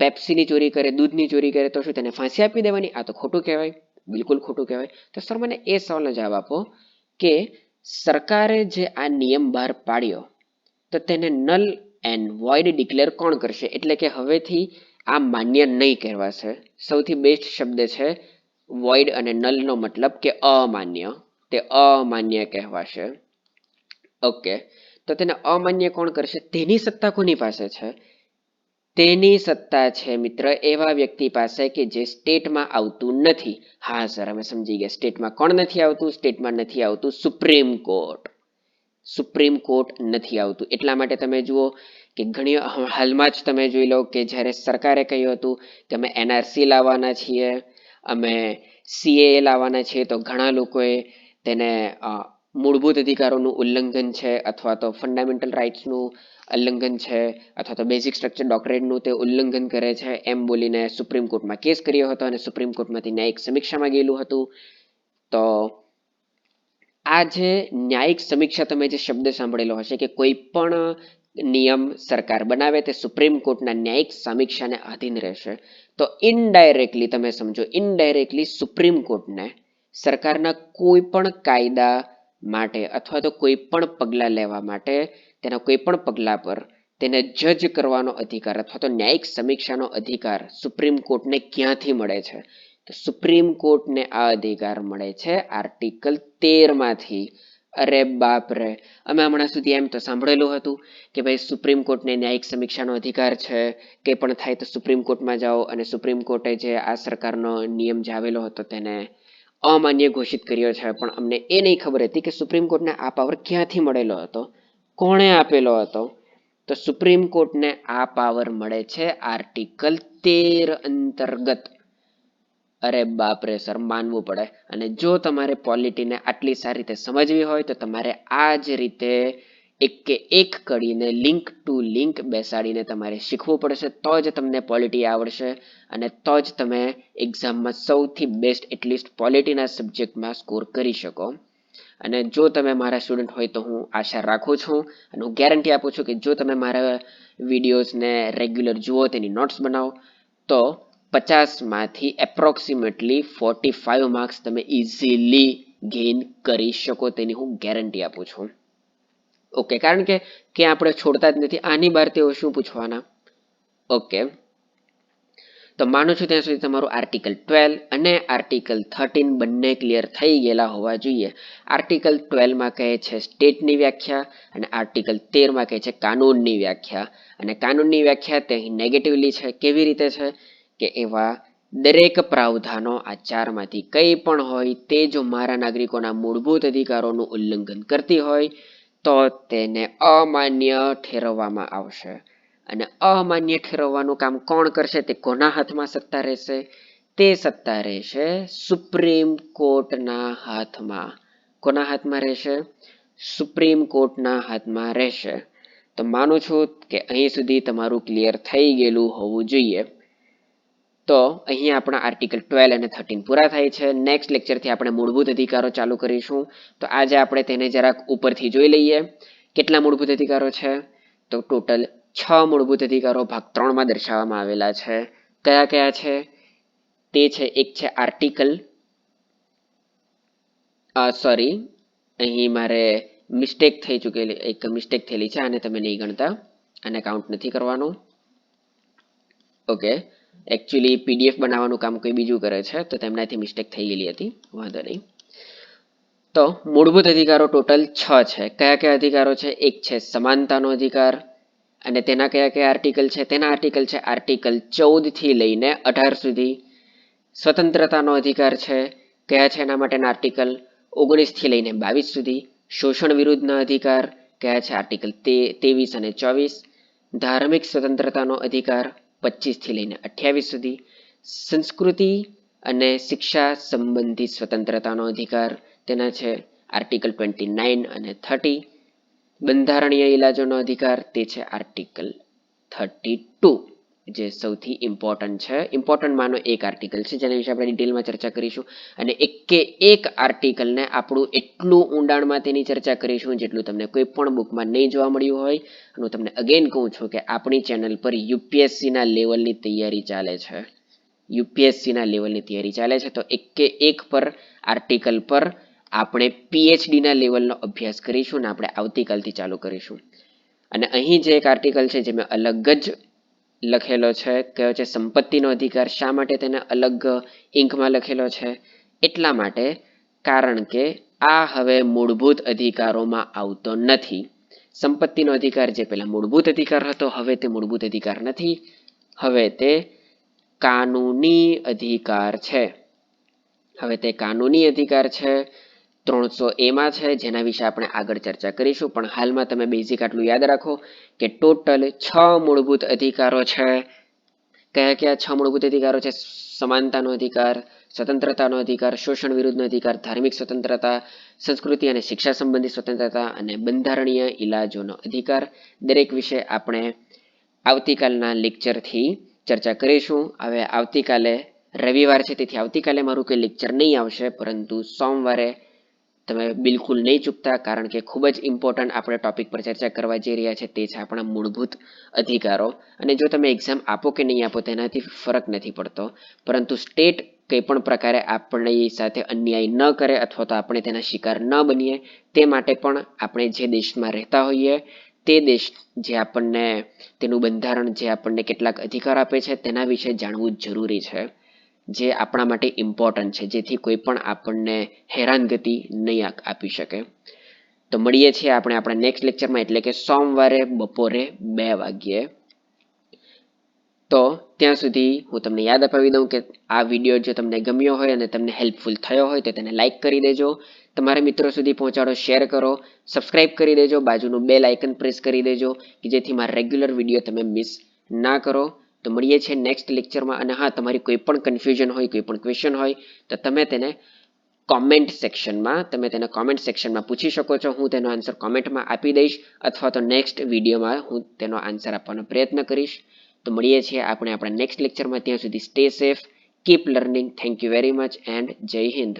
પેપ્સીની ચોરી કરે, દૂધની ચોરી કરે, તો શું તેને ફાંસી આપી દેવાની? આ તો ખોટું કહેવાય, બિલકુલ ખોટું કહેવાય. તો સર મને એ સવાલનો જવાબ આપો કે સરકારે જે આ નિયમ બહાર પાડ્યો તો તેને નલ એન્ડ વોઇડ ડિક્લેર કોણ કરશે? એટલે કે હવેથી આ માન્ય નહીં કહેવાશે. સૌથી બેસ્ટ શબ્દ છે વોઇડ, અને નલનો મતલબ કે અમાન્ય. તે અમાન્ય કહેવાશે. ઓકે, તો તેને અમાન્ય કોણ કરશે? તેની સત્તા કોની પાસે છે? તેની સત્તા છે મિત્ર એવા વ્યક્તિ પાસે કે જે સ્ટેટમાં આવતું નથી. હા સર, અમે સમજી ગયા. સ્ટેટમાં કોણ નથી આવતું? સ્ટેટમાં નથી આવતું સુપ્રીમ કોર્ટ. સુપ્રીમ કોર્ટ નથી આવતું. એટલા માટે તમે જુઓ કે ઘણી હાલમાં જ તમે જોઈ લો કે જ્યારે સરકારે કહ્યું હતું કે અમે એનઆરસી લાવવાના છીએ, અમે સીએએ લાવવાના છીએ, તો ઘણા લોકોએ તેને મૂળભૂત અધિકારોનું ઉલ્લંઘન છે, અથવા તો ફંડામેન્ટલ રાઇટ્સનું ઉલ્લંઘન છે, અથવા તો બેઝિક સ્ટ્રક્ચર ડોક્ટ્રિનનું તે ઉલ્લંઘન કરે છે, એમ બોલીને સુપ્રીમ કોર્ટમાં કેસ કર્યો હતો, અને સુપ્રીમ કોર્ટમાંથી ન્યાયિક સમીક્ષામાં ગયેલું હતું. તો આ જે ન્યાયિક સમીક્ષા, તમે જે શબ્દ સાંભળેલો હશે કે કોઈ પણ નિયમ સરકાર બનાવે તે સુપ્રીમ કોર્ટના ન્યાયિક સમીક્ષાને આધીન રહેશે. તો ઇનડાયરેક્ટલી તમે સમજો, ઇનડાયરેક્ટલી સુપ્રીમ કોર્ટને સરકારના કોઈ પણ કાયદા માટે અથવા તો કોઈ પણ પગલાં લેવા માટે તેના કોઈ પણ પગલાં પર તેને જજ કરવાનો અધિકાર અથવા તો ન્યાયિક સમીક્ષાનો અધિકાર સુપ્રીમ કોર્ટને ક્યાંથી મળે છે? તો સુપ્રીમ કોર્ટને આ અધિકાર મળે છે આર્ટિકલ 13 માંથી. અરે બાપ રે, અમે હમણાં સુધી એમ તો સાંભળેલું હતું કે ભાઈ સુપ્રીમ કોર્ટને ન્યાયિક સમીક્ષાનો અધિકાર છે, કે પણ થાય તો સુપ્રીમ કોર્ટમાં જાઓ અને સુપ્રીમ કોર્ટે જે આ સરકારનો નિયમ જે આવેલો હતો તેને અમાન્ય ઘોષિત કર્યો છે. પણ અમને એ નહીં ખબર હતી કે સુપ્રીમ કોર્ટને આ પાવર ક્યાંથી મળેલો હતો, કોણે આપેલો હતો? તો સુપ્રીમ કોર્ટને આ પાવર મળે છે આર્ટિકલ 13 અંતર્ગત. અરે બાપ રે સર, માનવું પડે. અને જો તમારે પોલિટીને આટલી સારી રીતે સમજવી હોય તો તમારે આ જ રીતે એક કે એક કડીને લિંક ટુ લિંક બેસાડીને તમારે શીખવું પડશે, તો જ તમને પોલિટી આવડશે અને તો જ તમે એક્ઝામમાં સૌથી બેસ્ટ એટલીસ્ટ પોલિટીના સબ્જેક્ટમાં સ્કોર કરી શકો. અને જો તમે મારા સ્ટુડન્ટ હોય તો હું આશા રાખું છું અને હું ગેરંટી આપું છું કે જો તમે મારા વિડીયોઝને રેગ્યુલર જુઓ, તેની નોટ્સ બનાવો, તો 50માંથી એપ્રોક્સિમેટલી 45 માર્ક્સ તમે ઇઝીલી ગેઇન કરી શકો, તેની હું ગેરંટી આપું છું. ઓકે, કારણ કે આપણે છોડતા જ નથી. આની બહાર તેઓ શું પૂછવાના? ઓકે, તો માનું છું ત્યાં સુધી તમારું આર્ટિકલ 12 અને આર્ટિકલ 13 બંને ક્લિયર થઈ ગયેલા હોવા જોઈએ. આર્ટિકલ 12માં કહે છે સ્ટેટની વ્યાખ્યા અને આર્ટિકલ 13માં કહે છે કાનૂનની વ્યાખ્યા. અને કાનૂનની વ્યાખ્યા તે નેગેટિવલી છે. કેવી રીતે છે? કે એવા દરેક પ્રાવધાનો આ ચારમાંથી કંઈ પણ હોય તે જો મારા નાગરિકોના મૂળભૂત અધિકારોનું ઉલ્લંઘન કરતી હોય તો તેને અમાન્ય ઠેરવવામાં આવશે. અને અમાન્ય ઠેરવવાનું કામ કોણ કરશે? તે કોના હાથમાં સત્તા રહેશે? તે સત્તા રહેશે સુપ્રીમ કોર્ટના હાથમાં. કોના હાથમાં રહેશે? સુપ્રીમ કોર્ટના હાથમાં રહેશે. તો માનું છું કે અહીં સુધી તમારું ક્લિયર થઈ ગયેલું હોવું જોઈએ. તો અહીં આપણા આર્ટિકલ 12 અને 13 પૂરા થાય છે. નેક્સ્ટ લેક્ચરથી આપણે મૂળભૂત અધિકારો ચાલુ કરીશું. તો આજે આપણે તેને જરાક ઉપરથી જોઈ લઈએ. કેટલા મૂળભૂત અધિકારો છે? તો ટોટલ 6 મૂળભૂત અધિકારો ભાગ 3માં દર્શાવવામાં આવેલા છે. કયા કયા છે? તે છે, એક છે આર્ટિકલ સોરી, અહીં મારે મિસ્ટેક થઈ ચૂકેલી, એક મિસ્ટેક થયેલી છે, આને તમે નહીં ગણતા, આને કાઉન્ટ નથી કરવાનું. ઓકે, એકચ્યુઅલી પીડીએફ બનાવવાનું કામ કોઈ બીજું કરે છે તો તેમનાથી મિસ્ટેક થઈ ગયેલી હતી, વાંધો નહીં. તો મૂળભૂત અધિકારો ટોટલ 6 છે. કયા કયા અધિકારો છે? એક છે સમાનતાનો અધિકાર, અને તેના કયા કયા આર્ટિકલ છે? તેના આર્ટિકલ છે આર્ટિકલ 14 થી લઈને 18 સુધી. સ્વતંત્રતાનો અધિકાર છે. કયા છે એના માટેના આર્ટિકલ? 19 થી લઈને 22 સુધી. શોષણ વિરુદ્ધના અધિકાર કયા છે? આર્ટિકલ 23 અને 24. ધાર્મિક સ્વતંત્રતાનો અધિકાર 25 થી લઈને 28 સુધી. સંસ્કૃતિ અને શિક્ષા સંબંધિત સ્વતંત્રતાનો અધિકાર તેના છે આર્ટિકલ 29 અને 30. બંધારણીય ઇલાજોનો અધિકાર તે છે આર્ટિકલ 32, જે સૌથી ઇમ્પોર્ટન્ટ છે. ઇમ્પોર્ટન્ટમાંનો એક આર્ટિકલ છે જેના વિશે આપણે ડિટેલમાં ચર્ચા કરીશું. અને એક કે એક આર્ટિકલને આપણું એટલું ઊંડાણમાં તેની ચર્ચા કરીશું જેટલું તમને કોઈ પણ બુકમાં નહીં જોવા મળ્યું હોય. અને હું તમને અગેન કહું છું કે આપણી ચેનલ પર યુપીએસસીના લેવલની તૈયારી ચાલે છે. યુપીએસસીના લેવલની તૈયારી ચાલે છે. તો એક કે એક પર આર્ટિકલ પર આપણે પીએચડીના લેવલનો અભ્યાસ કરીશું અને આપણે આવતીકાલથી ચાલુ કરીશું. અને અહીં જે એક આર્ટિકલ છે જે મેં અલગ જ લખેલો છે, કયો છે? સંપત્તિનો અધિકાર. શા માટે તેને અલગ ઇંકમાં લખેલો છે? એટલા માટે કારણ કે આ હવે મૂળભૂત અધિકારોમાં આવતો નથી. સંપત્તિનો અધિકાર જે પહેલા મૂળભૂત અધિકાર હતો, હવે તે મૂળભૂત અધિકાર નથી, હવે તે કાનૂની અધિકાર છે. હવે તે કાનૂની અધિકાર છે. 300A માં છે, જેના વિશે આપણે આગળ ચર્ચા કરીશું. પણ હાલમાં તમે બેઝિક આટલું યાદ રાખો કે ટોટલ 6 મૂળભૂત અધિકારો છે. કયા કયા 6 મૂળભૂત અધિકારો છે? સમાનતાનો અધિકાર, સ્વતંત્રતાનો અધિકાર, શોષણ વિરુદ્ધનો અધિકાર, ધાર્મિક સ્વતંત્રતા, સંસ્કૃતિ અને શિક્ષા સંબંધિત સ્વતંત્રતા અને બંધારણીય ઇલાજોનો અધિકાર. દરેક વિશે આપણે આવતીકાલના લેક્ચરથી ચર્ચા કરીશું. હવે આવતીકાલે રવિવાર છે, તેથી આવતીકાલે મારું કોઈ લેક્ચર નહીં આવશે, પરંતુ સોમવારે તમે બિલકુલ નહીં ચૂકતા, કારણ કે ખૂબ જ ઇમ્પોર્ટન્ટ આપણે ટોપિક પર ચર્ચા કરવા જઈ રહ્યા છે, તે છે આપણા મૂળભૂત અધિકારો. અને જો તમે એક્ઝામ આપો કે નહીં આપો તેનાથી ફરક નથી પડતો, પરંતુ સ્ટેટ કંઈ પણ પ્રકારે આપણી સાથે અન્યાય ન કરે અથવા તો આપણે તેના શિકાર ન બનીએ તે માટે પણ આપણે જે દેશમાં રહેતા હોઈએ તે દેશ જે આપણને તેનું બંધારણ જે આપણને કેટલાક અધિકાર આપે છે તેના વિશે જાણવું જરૂરી છે, જે આપણા માટે ઇમ્પોર્ટન્ટ છે, જેથી કોઈ પણ આપણને હેરાનગતિ નહીં આપી શકે. તો મળીએ છીએ આપણે આપણા નેક્સ્ટ લેક્ચરમાં, એટલે કે સોમવારે બપોરે 2 વાગ્યે. તો ત્યાં સુધી હું તમને યાદ અપાવી દઉં કે આ વિડીયો જો તમને ગમ્યો હોય અને તમને હેલ્પફુલ થયો હોય તો તેને લાઇક કરી દેજો, તમારા મિત્રો સુધી પહોંચાડો, શેર કરો, સબસ્ક્રાઇબ કરી દેજો, બાજુનું બેલ આઇકન પ્રેસ કરી દેજો કે જેથી મારા રેગ્યુલર વિડીયો તમે મિસ ના કરો. તો મળીએ છીએ નેક્સ્ટ લેક્ચરમાં. અને હા, તમારી કોઈ પણ કન્ફ્યુઝન હોય, કોઈ પણ ક્વેશ્ચન હોય તો તમે તેને કોમેન્ટ સેક્શનમાં પૂછી શકો છો. હું તેનો આન્સર કોમેન્ટમાં આપી દઈશ અથવા તો નેક્સ્ટ વિડીયોમાં હું તેનો આન્સર આપવાનો પ્રયત્ન કરીશ. તો મળીએ છીએ આપણે આપણા નેક્સ્ટ લેક્ચરમાં. ત્યાં સુધી stay safe, keep learning. Thank you very much and જય હિન્દ.